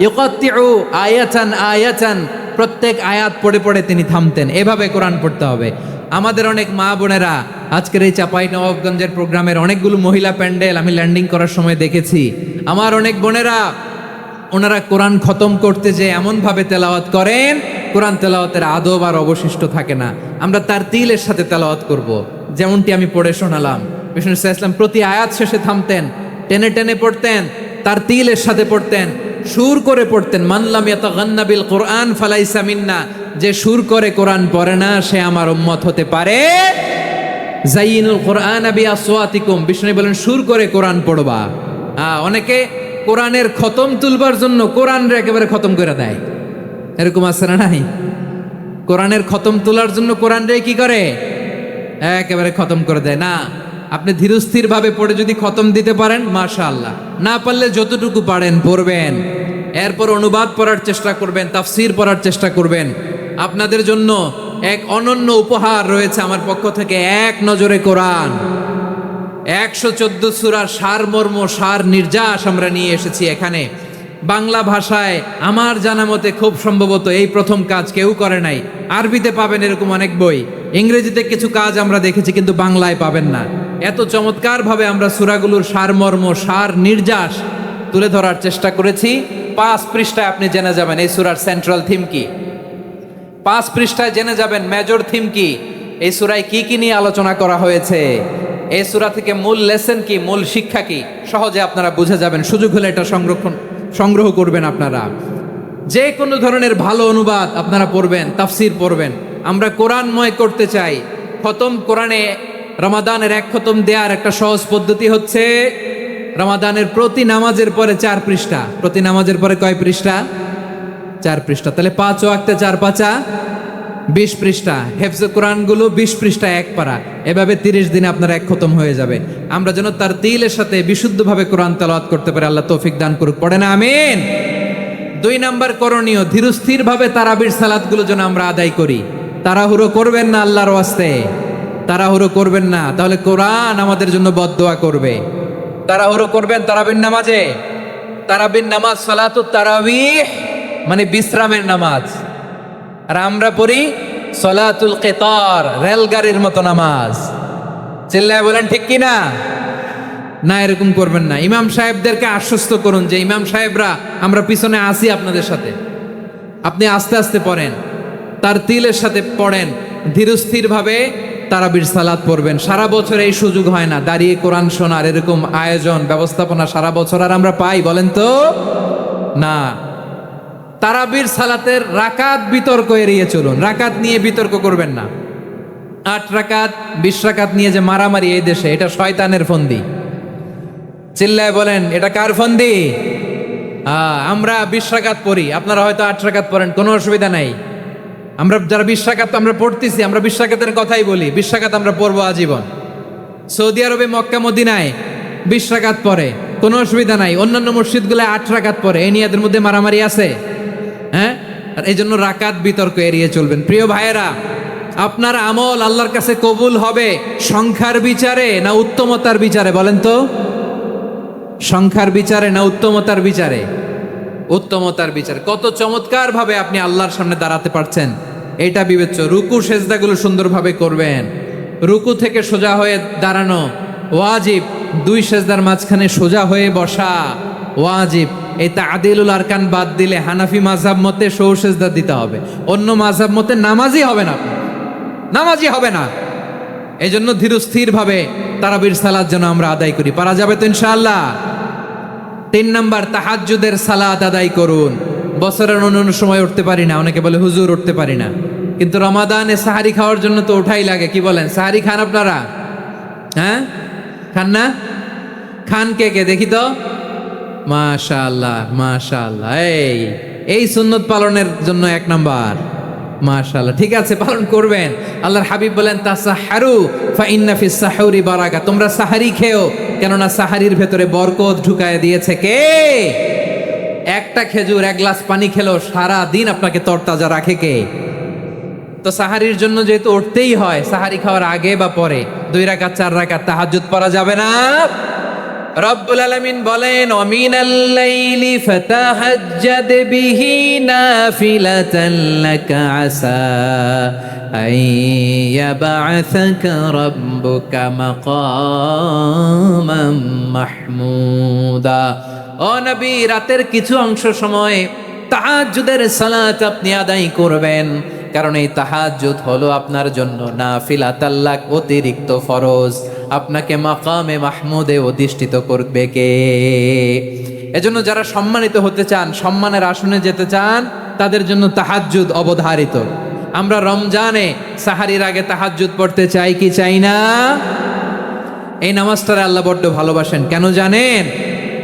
ইউকাত্তিউ আয়াতান আয়াতান, প্রত্যেক আয়াত পড়ে পড়ে তিনি থামতেন। এভাবে কোরআন পড়তে হবে। আমাদের অনেক মা বোনেরা আজকের এই চাঁপাইনবাবগঞ্জের প্রোগ্রামের অনেকগুলো মহিলা প্যান্ডেল আমি ল্যান্ডিং করার সময় দেখেছি। আমার অনেক বোনেরা, ওনারা কোরআন খতম করতে যে এমনভাবে তেলাওয়াত করেন, কোরআন তেলাওয়াতের আদব আর অবশিষ্ট থাকে না। আমরা তার তিলের সাথে তেলাওয়াত করব, যেমনটি আমি পড়ে শোনালাম। বিষ্ণু ইসলাম প্রতি আয়াত শেষে থামতেন, টেনে টেনে পড়তেন, তার তিলের সাথে পড়তেন, সুর করে পড়তেন। মানলাম ইয়াতাগান্না বিল কোরআন ফালাইসা মিন্না, যে সুর করে কোরআন পড়ে না সে আমার উম্মত হতে পারে। জাইনুল কোরআন বিআসওয়াতিকুম, বিষ্ণু বলেন সুর করে কোরআন পড়বা। অনেকে কোরআনের খতম তুলবার জন্য কোরআনরে একেবারে খতম করে দেয়, এরকম আছে না নাই? কোরআনের খতম তোলার জন্য কোরআনরে কি করে? একেবারে খতম করে দেয়। না, আপনি ধীরস্থির ভাবে পড়ে যদি খতম দিতে পারেন মাশাআল্লাহ, না পারলে যতটুকু পারেন পড়বেন। এরপর অনুবাদ পড়ার চেষ্টা করবেন, তাফসির পড়ার চেষ্টা করবেন। আপনাদের জন্য এক অনন্য উপহার রয়েছে আমার পক্ষ থেকে, এক নজরে কোরআন। 114 সূরার সারমর্ম, সার নির্যাস আমরা নিয়ে এসেছি এখানে। বাংলা ভাষায় আমার জানা মতে খুব সম্ভবত এই প্রথম কাজ কেউ করে নাই। আরবিতে পাবেন এরকম অনেক বই, ইংরেজিতে কিছু কাজ আমরা দেখেছি, কিন্তু বাংলায় পাবেন না। এত চমৎকারভাবে আমরা সূরাগুলোর সারমর্ম, সার নির্যাস তুলে ধরার চেষ্টা করেছি। 5 পৃষ্ঠায় আপনি জেনে যাবেন এই সূরার সেন্ট্রাল থিম কি। 5 পৃষ্ঠায় জেনে যাবেন মেজর থিম কি, এই সূরায় কি কি নিয়ে আলোচনা করা হয়েছে, এই সূরা থেকে মূল লেসন কি, মূল শিক্ষা কি, সহজে আপনারা বুঝে যাবেন। সুযোগ হলে এটা সংগ্রহ করবেন। আপনারা যে কোনো ধরনের ভালো অনুবাদ আপনারা পড়বেন, তাফসির পড়বেন। আমরা কোরআনময় করতে চাই। খতম কোরআনে রমাদানের 1 খতম দেওয়ার একটা সহজ পদ্ধতি হচ্ছে রমাদানের প্রতি নামাজের পরে 4 পৃষ্ঠা। প্রতি নামাজের পরে কয় পৃষ্ঠা? 4 পৃষ্ঠা। তাহলে 5 ওয়াক্তে 4 পাঁচা 20 পৃষ্ঠা। হেফজে কোরআনগুলো 20 পৃষ্ঠা 1 পারা। এভাবে 30 দিনে আপনার 1 খতম হয়ে যাবে। আমরা যেন তার তিলের সাথে বিশুদ্ধভাবে কোরআন তেলাওয়াত করতে পারি। আল্লাহ তৌফিক দান করুক। পড়ে না আমিন। 2 নাম্বার করণীয়, ধীরস্থিরভাবে তারাবির সালাতগুলো যেন আমরা আদায় করি। তাড়াহুড়ো করবেন না আল্লাহর ওয়াস্তে, তাড়াহুড়ো করবেন না, তাহলে কোরআন আমাদের জন্য বদদোয়া করবে। তাড়াহুড়ো করবেন তারাবির নামাজে। তারাবির নামাজ সালাতুত তারাবিহ মানে বিশ্রামের নামাজ। আর আমরা পড়ি সালাতুল কিতার, রেলগাড়ির মতো নামাজ। চিল্লায় বলেন ঠিক কিনা? না, এরকম করবেন না। ইমাম সাহেবদেরকে আশ্বস্ত করুন যে ইমাম সাহেবরা আমরা পিছনে আসি আপনাদের সাথে, আপনি আস্তে আস্তে পড়েন, তার তিলের সাথে পড়েন, ধীরস্থির ভাবে তারাবির সালাত পড়বেন। সারা বছর এই সুযোগ হয় না, দাঁড়িয়ে কোরআন শোনার এরকম আয়োজন ব্যবস্থাপনা সারা বছর আর আমরা পাই বলেন তো? না। তারাবির সালাতের রাকাত বিতর্ক এড়িয়ে চলুন। রাকাত নিয়ে বিতর্ক করবেন না। 8 রাকাত 20 রাকাত নিয়ে যে মারামারি এই দেশে, এটা শয়তানের ফন্দি। চিল্লায় বলেন এটা কার ফন্দি? আমরা 20 রাকাত পড়ি, আপনারা হয়তো 8 রাকাত পড়েন, কোনো অসুবিধা নাই। আমরা যারা 20 রাকাত আমরা পড়তেছি, আমরা 20 রাকাতের কথাই বলি, 20 রাকাত আমরা পড়বো আজীবন। সৌদি আরবে মক্কা মদিনায় 20 রাকাত পড়ে, কোনো অসুবিধা নাই। অন্যান্য মসজিদগুলো 8 রাকাত পড়ে, এই নিয়ে এদের মধ্যে মারামারি আছে? হ্যাঁ, আর এই জন্য রাকাত বিতর্ক এড়িয়ে চলবেন। প্রিয় ভাইয়েরা, আপনার আমল আল্লাহর কাছে কবুল হবে সংখ্যার বিচারে না উত্তমতার বিচারে? বলেন তো, সংখ্যার বিচারে না উত্তমতার বিচারে? উত্তমতার বিচার। কত চমৎকার ভাবে আপনি আল্লাহর সামনে দাঁড়াতে পারছেন এটা বিবেচ্য। রুকু সেজদাগুলো সুন্দরভাবে করবেন, রুকু থেকে সোজা হয়ে দাঁড়ানো ওয়াজিব, 2 সেজদার মাঝখানে সোজা হয়ে বসা ওয়াজিব। এই তাদিলুল আরকান বাদ দিলে হানাফি মাযহাব মতে সৌ সেজদা দিতে হবে, অন্য মাযহাব মতে নামাজই হবে না, নামাজই হবে না। এই জন্য ধীরস্থির ভাবে তারাবির সালাত যেন আমরা আদায় করি। পারা যাবে তো ইনশাআল্লাহ? 3 নাম্বার, তাহাজ্জুদের সালাত আদায় করুন। বছরের অন্য সময় উঠতে পারি না, অনেকে বলে হুজুর উঠতে পারি না, কিন্তু রমাদানে সাহারি খাওয়ার জন্য তো ওঠাই লাগে। কি বলেন, সাহারি খান আপনারা? হ্যাঁ, খান না? খান কে কে দেখি তো? মাশাআল্লাহ মাশাআল্লাহ, এই সুন্নত পালনের জন্য 1 নাম্বার। মাশাআল্লাহ, ঠিক আছে, পালন করবেন। আল্লাহর হাবিব বলেন তাসাহহারু ফা ইন্না ফিস সাহুরি বারাকা, তোমরা সাহারি খেও, কেননা সাহারির ভেতরে বরকত ঢুকায় দিয়েছে কে? একটা খেজুর, 1 গ্লাস পানি খেলো সারা দিন আপনাকে তরতাজা রাখে কে? তো সাহারির জন্য যেহেতু উঠতেই হয়, সাহারি খাওয়ার আগে বা পরে 2 রাকাত 4 রাকাত তাহাজ্জুদ পড়া যাবে না? রব্বুল আলামিন বলেন ওয়ামিনাল লাইলি ফাতাহাজ্জাদ বিহি নাফিলাতান লাকা আসা আইয়াবআসাকা রাব্বুকা মাকামাম মাহমুদা। ও নবী, রাতের কিছু অংশ সময় তাহাজ্জুদের সালাত আপনি আদায় করবেন, কারণ এই তাহাজ্জুদ হলো আপনার জন্য নাফিলাতাল লাক, অতিরিক্ত ফরজ। আপনাকে মাকামে মাহমুদে অধিষ্ঠিত করবে কে? এজন্য যারা সম্মানিত হতে চান, সম্মানের আসনে যেতে চান, তাদের জন্য তাহাজ্জুদ অবধারিত। আমরা রমজানে সাহারির আগে তাহাজ্জুদ পড়তে চাই কি চাই না? এই নামাজটারে আল্লাহ বড্ড ভালোবাসেন। কেন জানেন?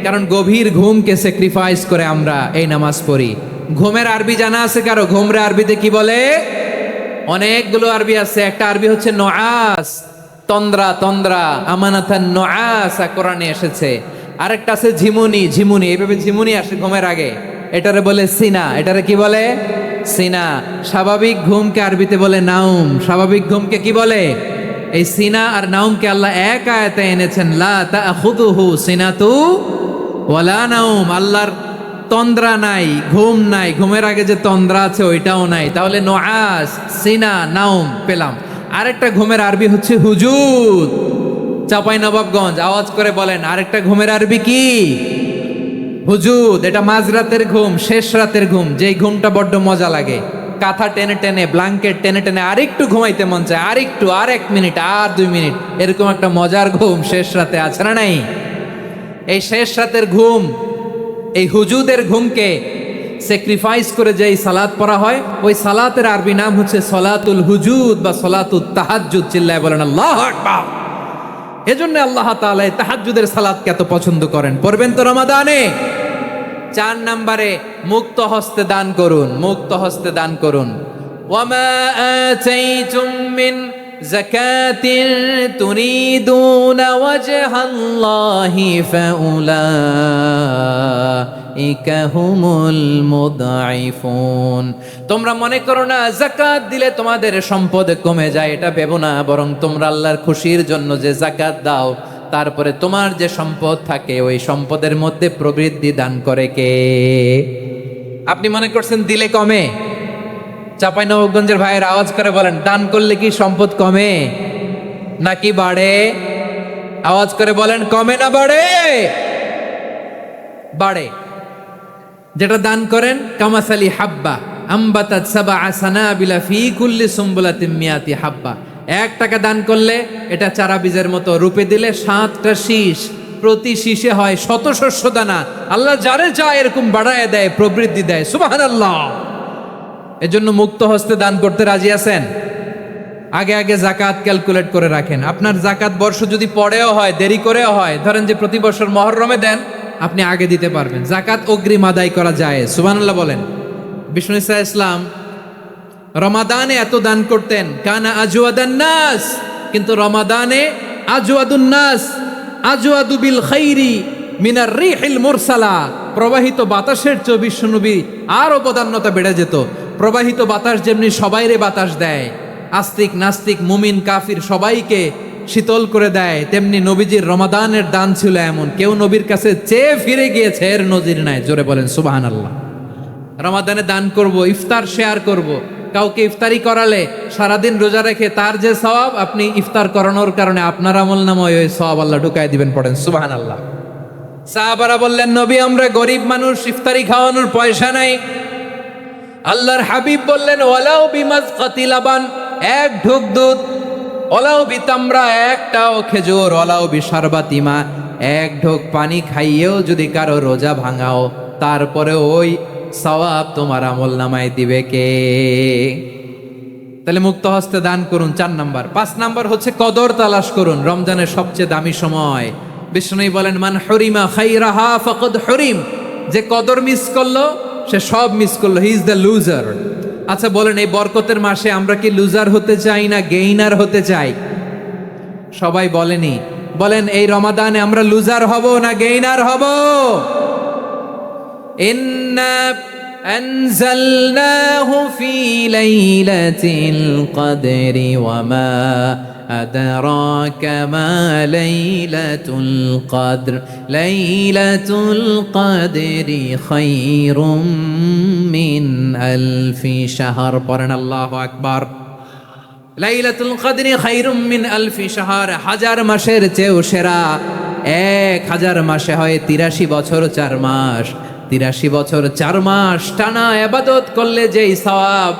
কারণ গভীর ঘুমকে স্যাক্রিফাইস করে আমরা এই নামাজ পড়ি। ঘুমের আরবি জানা আছে কারো? ঘুমরে আরবিতে কি বলে? অনেকগুলো আরবি আছে। একটা আরবি হচ্ছে নুআস, তন্দ্রা, তন্দ্রা, আমানাতান নুআসা কোরআনে এসেছে। আরেকটা আছে ঝিমুনি, ঝিমুনি, এইভাবে ঝিমুনি আসে ঘুমের আগে, এটারে বলে সিনা। এটারে কি বলে? সিনা। স্বাভাবিক ঘুমকে আরবিতে বলে নাউম। স্বাভাবিক ঘুমকে কি বলে? এই সিনা আর নাউমকে আল্লাহ এক আয়াতে এনেছেন, লা তাখুযুহু সিনাতু ওয়ালা নাউম। আল্লাহর তন্দ্রা নাই, ঘুম নাই, ঘুমের আগে যে তন্দ্রা আছে ওইটাও নাই। তাহলে নুআস, সিনা, নাউম পেলাম। আরেকটা ঘুমের আরবি হচ্ছে হুজুদ। চাঁপাইনবাবগঞ্জ আওয়াজ করে বলেন, আরেকটা ঘুমের আরবি কি? হুজুদ। এটা মাঝরাতের ঘুম, শেষ রাতের ঘুম, যেই ঘুমটা বড্ড মজা লাগে। কাঁথা টেনে টেনে, ব্ল্যাঙ্কেট টেনে টেনে আরেকটু ঘুমাইতে মন চায়, আরেকটু, আর 1 মিনিট, আর 2 মিনিট, এরকম একটা মজার ঘুম শেষ রাতে আছে না নাই? এই শেষ রাতের ঘুম, এই হুজুদের ঘুমকে স্যাক্রিফাইস করে যেই সালাত পড়া হয়, ওই সালাতের আরবি নাম হচ্ছে সলাতুল হুজুদ বা সলাতুত তাহাজ্জুদ। চিল্লায় বলেন আল্লাহু আকবার। এজন্য আল্লাহ তাআলা এই তাহাজ্জুদের সালাতকে এত পছন্দ করেন। পড়বেন তো রমাদানে? 4 নম্বরে মুক্ত হস্তে দান করুন, মুক্ত হস্তে দান করুন। ওয়ামা আতাইতুম মিন যাকাতিন তুরিদুনা ওয়াজহাল্লাহি ফাউলাইকা হুমুল মুদঈফুন। তোমরা মনে করো না যাকাত দিলে তোমাদের সম্পদ কমে যায়, এটা ভেবো না। বরং তোমরা আল্লাহর খুশির জন্য যে যাকাত দাও, তারপরে তোমার যে সম্পদ থাকে ওই সম্পদের মধ্যে প্রবৃদ্ধি দান করে কে? আপনি মনে করছেন দিলে কমে? চাঁপাইনবাবগঞ্জের ভাইয়ের আওয়াজ করে বলেন, দান করলে কি সম্পদ কমে নাকি বাড়ে? আওয়াজ করে বলেন, কমে না বাড়ে? বাড়ে। যেটা দান করেন, কামাসালি হাব্বা আম্বাতাত সাবআ সানাবিলা ফি কুল্লি সুম্বুলাতিন মিয়াতি হাব্বা। 1 টাকা দান করলে এটা চারা বীজের মতো, রূপে দিলে 7টা শীষ, প্রতি শীষে হয় 100 শস্য দানা। আল্লাহ যারে চায় এরকম বাড়ায় দেয়, প্রবৃদ্ধি দেয়। সুবহানাল্লাহ। এজন্য মুক্ত হস্তে দান করতে রাজি আছেন? আগে আগে যাকাত ক্যালকুলেট করে রাখেন। আপনার যাকাত বর্ষ যদি পরেও হয়, দেরি করেও হয়, ধরেন যে প্রতি বছর মুহররমে দেন, আপনি আগে দিতে পারবেন। যাকাত অগ্রিম আদায় করা যায়। সুবহানাল্লাহ বলেন। বিষ্ণু ইসা ইসলাম রমাদানে এত দান করতেন, কানা আজওয়াদান নাস, কিন্তু রমাদানে আজওয়াদুন নাস আজওয়াদু বিল খাইরি মিনার রিহিল মুরসালা, প্রবাহিত বাতাসের চেয়ে বিশ্বনবী আরো বদান্যতা বেড়ে যেত। প্রবাহিত বাতাস যেমনি সবাইরে বাতাস দেয়, আস্তিক নাস্তিক মুমিন কাফির সবাইকে শীতল করে দেয়, তেমনি নবীজির রমাদানের দান ছিল এমন, কেউ নবীর কাছে চেয়ে ফিরে গিয়েছে এর নজির নাই। জোরে বলেন সুবহানাল্লাহ। রমাদানে দান করব, ইফতার শেয়ার করব। কাউকে ইফতারি করালে সারাদিন রোজা রেখে তার যে সওয়াব, আপনি ইফতার করানোর কারণে আপনার আমলনামায় ওই সওয়াব আল্লাহ ঢুকায় দিবেন। পড়েন সুবহানাল্লাহ। সাহাবারা বললেন, নবী আমরা গরিব মানুষ, ইফতারি খাওয়ানোর পয়সা নাই। আল্লাহর হাবিব বললেন, ওয়ালাউ বিমাজকাতি লাবান, এক ঢোক দুধ, ওয়ালাউ বিতামরা, একটাও খেজুর, ওয়ালাউ বিশারবাতি মা, এক ঢোক পানি খাইয়েও যদি কারো রোজা ভাঙাও, তারপরে ওই সওয়াব তোমার আমলনামায় দিবে কে? তাহলে মুক্ত হস্তে দান করুন, 4 নাম্বার। 5 নাম্বার হচ্ছে কদর তালাশ করুন। রমজানের সবচেয়ে দামি সময়। বিষ্ণু বলেন, মান হরিমা খাইরাহা ফাকাদ হরিম, যে কদর মিস করলো সে সব মিস করলো, হি ইজ দ্য লুজার। আচ্ছা বলেন, এই বরকতের মাসে আমরা কি লুজার হতে চাই না গেইনার হতে চাই? সবাই বলেনি, বলেন এই রমাদানে আমরা লুজার হব না গেইনার হব? ইন্না আনজালনাহু ফি লাইলাতিল কদরি ওয়া মা আদরাকা মা লাইলাতুল কদর, লাইলাতুল কদরি খায়রুম মিন আলফি শাহর। পড়েন আল্লাহু আকবার। লাইলাতুল কদরি খায়রুম মিন আলফি শাহর, 1000 মাসের চেয়েও সেরা। 1000 মাসে হয় 83 বছর 4 মাস। 83 বছর 4 মাস টানা ইবাদত করলে যেই সওয়াব,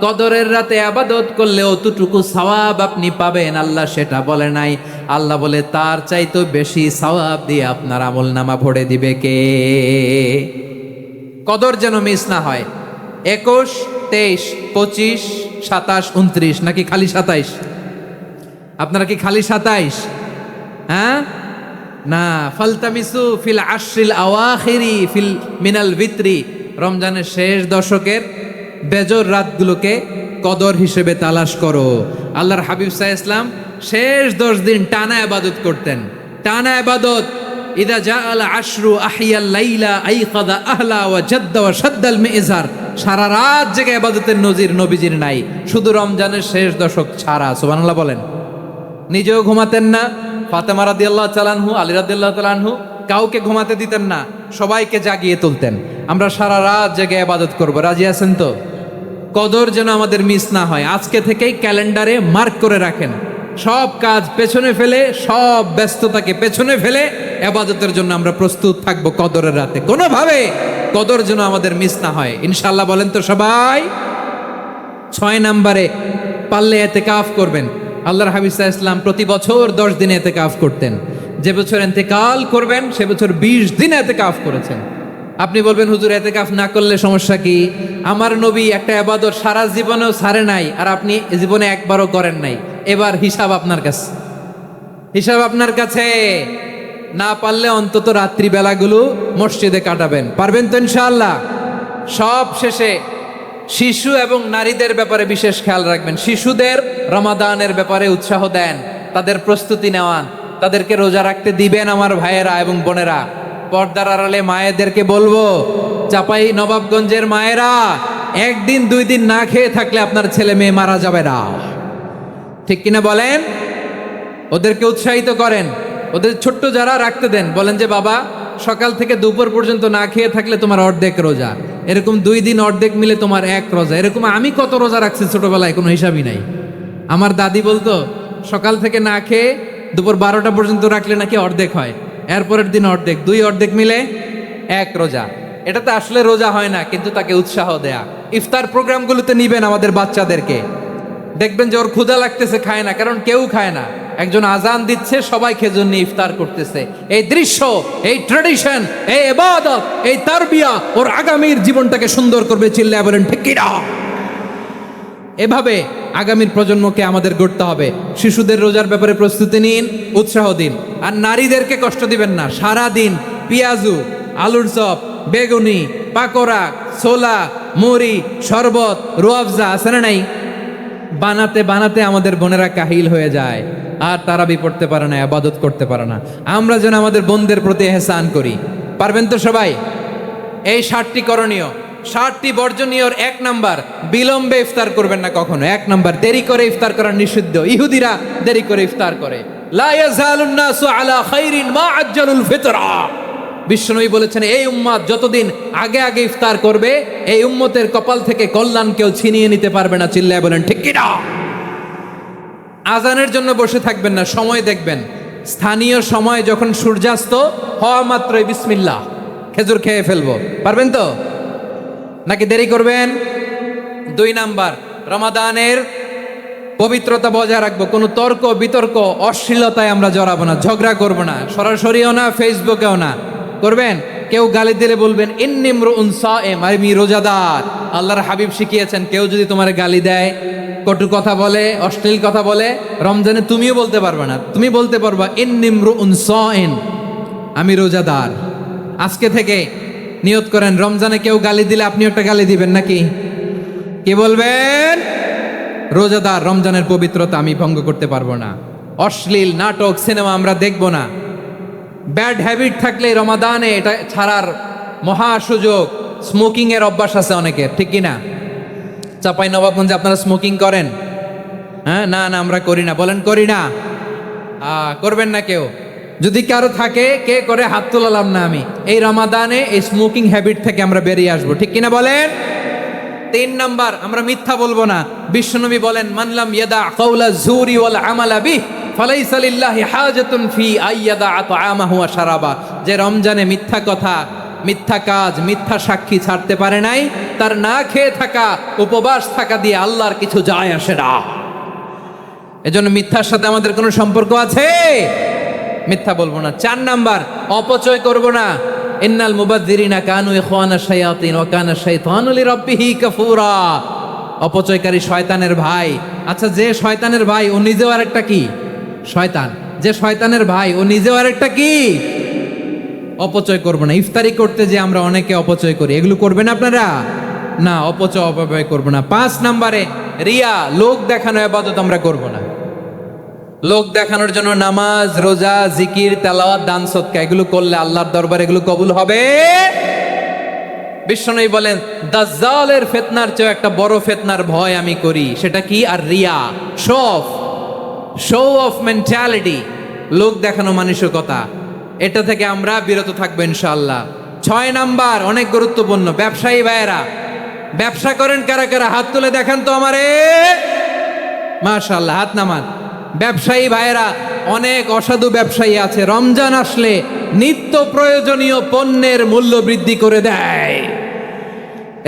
কদরের রাতে ইবাদত করলে অতটুকু সওয়াব আপনি পাবেন, আল্লাহ সেটা বলে নাই। আল্লাহ বলে তার চাইতে বেশি সওয়াব দিয়ে আপনার আমলনামা ভরে দিবে কে? কদর যেন মিস না হয়। 21, 23, 25, 27, 29, নাকি খালি 27? আপনারা কি খালি 27? হ্যাঁ না, ফালতামিসু ফিল আশরিল আওয়াখিরি ফিল মিনাল ভিত্রি, রমজানের শেষ দশকের বেজর রাতগুলোকে কদর হিসেবে তালাশ করো। আল্লাহর হাবিব সাল্লাল্লাহু আলাইহি ওয়াসাল্লাম শেষ 10 দিন টানা ইবাদত করতেন, টানা ইবাদত। ইদা জাআল আশরু আহিয়াল লাইলা আইকাদা আহলা ওয়া জাদ্দা ওয়া শাদ্দাল মিজার, সারা রাত জেগে ইবাদতের নজির নবীজির নাই, শুধু রমজানের শেষ দশক ছাড়া। সুবহানাল্লাহ বলেন। নিজেও ঘুমাতেন না। ফাতেমা রাদিয়াল্লাহু তাআলা আনহু, আলী রাদিয়াল্লাহু তাআলা আনহু কাউকে ঘুমাতে দিতেন না, সবাইকে জাগিয়ে তুলতেন। আমরা সারা রাত জেগে ইবাদত করব, রাজি আছেন তো? কদর যেন আমাদের মিস না হয়। আজকে থেকেই ক্যালেন্ডারে মার্ক করে রাখেন, সব কাজ পেছনে ফেলে, সব ব্যস্ততাকে পেছনে ফেলে ইবাদতের জন্য আমরা প্রস্তুত থাকবো কদরের রাতে। কোনোভাবে কদর যেন আমাদের মিস না হয়, ইনশাআল্লাহ। বলেন তো সবাই। 6 নম্বরে পারলে ইতিকাফ করবেন। আল্লাহর হাবিব সাল্লাল্লাহু আলাইহি ওয়াসাল্লাম প্রতি বছর 10 দিন ইতিকাফ করতেন। যে বছর ইন্তেকাল করবেন সে বছর 20 দিন ইতিকাফ করেছেন। আপনি বলবেন, হুজুর ইতিকাফ না করলে সমস্যা কি? আমার নবী একটা ইবাদত সারা জীবনেও ছাড়ে নাই, আর আপনি জীবনে একবারও করেন নাই। এবার হিসাব আপনার কাছে, হিসাব আপনার কাছে। না পারলে অন্তত রাত্রি বেলাগুলো মসজিদে কাটাবেন। পারবেন তো ইনশাআল্লাহ? সব শেষে শিশু এবং নারীদের ব্যাপারে বিশেষ খেয়াল রাখবেন। শিশুদের রমাদানের ব্যাপারে উৎসাহ দেন, তাদের প্রস্তুতি নেওয়ান, তাদেরকে রোজা রাখতে দিবেন। আমার ভাইয়েরা এবং বোনেরা, পর্দার আড়ালে মায়েদেরকে বলবো, চাপাই নবাবগঞ্জের মায়েরা, 1 দিন 2 দিন না খেয়ে থাকলে আপনার ছেলে মেয়ে মারা যাবে না। ঠিক কিনা বলেন? ওদেরকে উৎসাহিত করেন, ওদের ছোট্ট যারা রাখতে দেন, বলেন যে বাবা সকাল থেকে দুপুর পর্যন্ত না খেয়ে থাকলে তোমার অর্ধেক রোজা, এরকম 2 দিন অর্ধেক মিলে তোমার 1 রোজা। এরকম আমি কত রোজা রাখছি ছোটবেলায়, কোনো হিসাবই নাই। আমার দাদি বলতো সকাল থেকে না খেয়ে দুপুর 12টা পর্যন্ত রাখলে নাকি অর্ধেক হয়, এরপরের দিন অর্ধেক, 2 অর্ধেক মিলে 1 রোজা। এটা তো আসলে রোজা হয় না, কিন্তু তাকে উৎসাহ দেয়া। ইফতার প্রোগ্রামগুলোতে নিবেন আমাদের বাচ্চাদেরকে, দেখবেন যে ওর ক্ষুধা লাগতেছে, খায় না, কারণ কেউ খায় না। একজন আজান দিচ্ছে, সবাই খেজুর নিয়ে ইফতার করতেছে। এই দৃশ্য, এই ট্র্যাডিশন, এই ইবাদত, এই তারবিয়া ওর আগামীর জীবনটাকে সুন্দর করবে। চিল্লায়া বলেন ঠিক কি না? এভাবে আগামীর প্রজন্মকে আমাদের গড়তে হবে। শিশুদের রোজার ব্যাপারে প্রস্তুতি নিন, উৎসাহ দিন। আর নারীদেরকে কষ্ট দিবেন না। সারা দিন পেঁয়াজু, আলুর চপ, বেগুনি, পাকোড়া, ছোলা, মুড়ি, শরবত, রুয়াফজা আছে না নাই? বানাতে বানাতে আমাদের বোনেরা কাহিল হয়ে যায়, আর তারাবি পড়তে পারে না, ইবাদত করতে পারে না। আমরা যেন আমাদের বোনদের প্রতি এহসান করি। পারবেন তো সবাই? এই 60টি করণীয়, 60টি বর্জনীয়র 1 নাম্বার, বিলম্বে ইফতার করবেন না কখনো। 1 নাম্বার, দেরি করে ইফতার করা নিষিদ্ধ। ইহুদিরা দেরি করে ইফতার করে। লা ইয়াজালুন নাসু আলা খাইরিন মা আজ্জালুল ফিতরা। বিশ্বনবী বলেছেন, এই উম্মত যতদিন আগে আগে ইফতার করবে, এই উম্মতের কপাল থেকে কল্যাণ কেউ ছিনিয়ে নিতে পারবে না। চিল্লায় বলেন ঠিক কি না? আজানের জন্য বসে থাকবেন না, সময় দেখবেন। স্থানীয় সময় যখন সূর্যাস্ত হওয়া মাত্রই বিসমিল্লাহ, খেজুর খেয়ে ফেলবো। পারবেন তো নাকি দেরি করবেন? 2 নাম্বার, রমাদানের পবিত্রতা বজায় রাখবো। কোনো তর্ক বিতর্ক অশ্লীলতায় আমরা জড়াবো না, ঝগড়া করবো না, সরাসরিও না, ফেসবুকেও না। করবেন? কেউ গালি দিলে বলবেন ইন্নিমরুউন সায়েম, আমি রোজাদার। আল্লাহর হাবিব শিখিয়েছেন, কেউ যদি তোমার গালি দেয়, কটু কথা বলে, অশ্লীল কথা বলে, রমজানে তুমিও বলতে পারবে না। তুমি বলতে পারবা ইন্নিমরুউন সায়েম, আমি রোজাদার। আজকে থেকে নিয়ত করেন, রমজানে কেউ গালি দিলে আপনি একটা গালি দিবেন নাকি? কি বলবেন? রোজাদার, রমজানের পবিত্রতা আমি ভঙ্গ করতে পারবো না। অশ্লীল নাটক, সিনেমা আমরা দেখবো না। ব্যাড হ্যাবিট থাকলে রমাদানে এটা ছাড়ার মহা সুযোগ। স্মোকিং এর অভ্যাস আছে অনেকের, ঠিক কি না? চাপাই নবাবগঞ্জে আপনারা স্মোকিং করেন? হ্যাঁ, না না আমরা করি না। বলেন করি না? করবেন না কেউ? যদি কারো থাকে, কে করে হাত তোলালাম না আমি। এই রমাদানে এই স্মোকিং হ্যাবিট থেকে আমরা বেরিয়ে আসবো, ঠিক কিনা বলেন? 3 নাম্বার, আমরা মিথ্যা বলবো না। বিশ্বনবী বলেন, মানলাম ইয়াদা কাওলা যুরি ওয়াল আমালা বিহি ফালাইসা লিল্লাহি হাজাতুন ফি আইয়াদা তাআমাহু ওয়া শারাবা। যে রমজানে মিথ্যা কথা, মিথ্যা কাজ, মিথ্যা সাক্ষী ছাড়তে পারে নাই, তার না খেয়ে থাকা, উপবাস থাকা দিয়ে আল্লাহর কিছু যায় আসে না। এজন্য মিথ্যার সাথে আমাদের কোনো সম্পর্ক আছে? মিথ্যা বলবো না। 4 নাম্বার, অপচয় করব না। ইন্নাল মুবাযযিরিনা কানু ইখওয়ানা শায়াতিন ওয়া কানা শাইতানু লিরাব্বিহি কাফুরা। অপচয়কারী শয়তানের ভাই। আচ্ছা, যে শয়তানের ভাই ও নিজেও আরেকটা কি? শয়তান। যে শয়তানের ভাই ও নিজেও আরেকটা কি? অপচয় করব না। ইফতারি করতে যে আমরা অনেকে অপচয় করি, এগুলো করবেন আপনারা? না, অপচয় অপব্যয় করব না। 5 নাম্বারে, রিয়া, লোক দেখানো ইবাদত আমরা করব না। লোক দেখানোর জন্য নামাজ, রোজা, জিকির, তেলাওয়াত, দান, সদকা এগুলো করলে আল্লাহর দরবারে এগুলো কবুল হবে? বিশ্বনবী বলেন, দাজ্জালের ফিতনার চেয়ে একটা বড় ফিতনার ভয় আমি করি। সেটা কি? আর রিয়া, শো অফ মেন্টালিটি, লোক দেখানো মানসিকতা। এটা থেকে আমরা বিরত থাকবো ইনশাআল্লাহ। 6 নাম্বার, অনেক গুরুত্বপূর্ণ। ব্যবসায়ী ভাইয়েরা, ব্যবসা করেন কারা কারা? হাত তুলে দেখান তো আমারে। মাশাআল্লাহ, হাত নামান। ব্যবসায়ী ভাইয়েরা, অনেক অসাধু ব্যবসায়ী আছে, রমজান আসলে নিত্য প্রয়োজনীয় পণ্যের মূল্য বৃদ্ধি করে দেয়।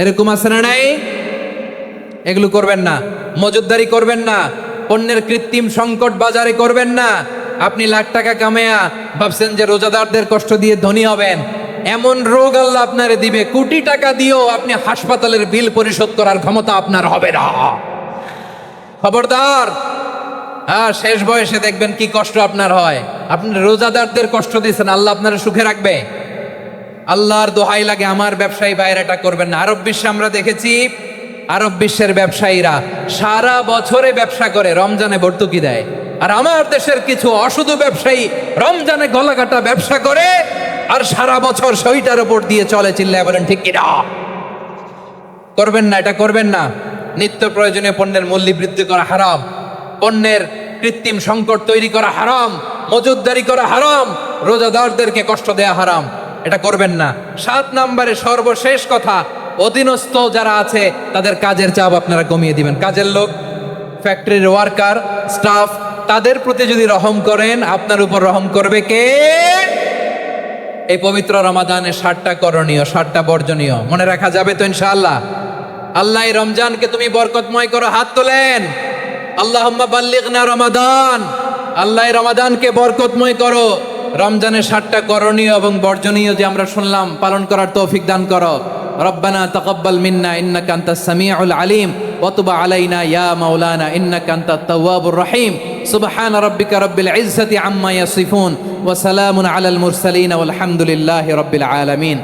এরকম আছে না নাই? এগুলো করবেন না। মজুদদারি করবেন না। পণ্যের কৃত্রিম সংকট বাজারে করবেন না। আপনি লাখ টাকা কামায়া ভাবছেন যে রোজাদারদের কষ্ট দিয়ে ধনী হবেন। এমন রোগ আল্লাহ আপনারে দিবে, কোটি টাকা দিয়েও আপনি হাসপাতালের বিল পরিশোধ করার ক্ষমতা আপনার হবে না। খবরদার। শেষ বয়সে দেখবেন কি কষ্ট আপনার হয়। আপনি রোজাদারদের কষ্ট দিয়েছেন, আল্লাহ আপনারা সুখে রাখবে? আল্লাহর দোহাই লাগে, আমার ব্যবসায়ী ভাইয়েরা এটা করবেন না। আরব বিশ্বে আমরা দেখেছি, আরব বিশ্বের ব্যবসায়ীরা সারা বছরে ব্যবসা করে, রমজানে ভর্তুকি দেয়। আর আমার দেশের কিছু অসাধু ব্যবসায়ী রমজানে গলাকাটা ব্যবসা করে আর সারা বছর সইটার উপর দিয়ে চলে। চিল্লায় বলেন ঠিক কিনা? করবেন না, এটা করবেন না। নিত্য প্রয়োজনীয় পণ্যের মূল্য বৃদ্ধি করা হারাম, পণ্যের কৃত্রিম সংকট তৈরি করা হারাম, মজুদদারি করা হারাম, রোজাদারদেরকে কষ্ট দেয়া হারাম। এটা করবেন না। 7 নাম্বারে সর্বশেষ কথা, অধীনস্থ যারা আছে তাদের কাজের চাপ আপনারা কমিয়ে দিবেন। কাজের লোক, ফ্যাক্টরির ওয়ার্কার, স্টাফ, তাদের প্রতি যদি রহম করেন, আপনার উপর রহম করবে কে? এই পবিত্র রমাদানে 60টা করণীয়, 60টা বর্জনীয় মনে রাখা যাবে তো ইনশাআল্লাহ? আল্লাহ এই রমজানকে তুমি বরকতময় করো। হাত তোলেন। আল্লাহুম্মা বাল্লিগনা রমাদান। আল্লাহ এই রমাদানকে বরকতময় করো। রমজানের 60টা করণীয় এবং বর্জনীয় যে আমরা শুনলাম, পালন করার তৌফিক দান করো। রব্বানা তাকাব্বাল মিন্না ইন্নাকা আনতাস সামিউল আলিম ওয়া তুব আলাইনা ইয়া মাওলানা ইন্নাকা আনতাত তাওয়াবুর রহিম। সুবহান রাব্বিকা রাব্বিল ইজ্জাতি আম্মা ইয়াসিফুন ওয়া সালামুন আলাল মুরসালিন ওয়াল হামদুলিল্লাহি রাব্বিল আলামিন।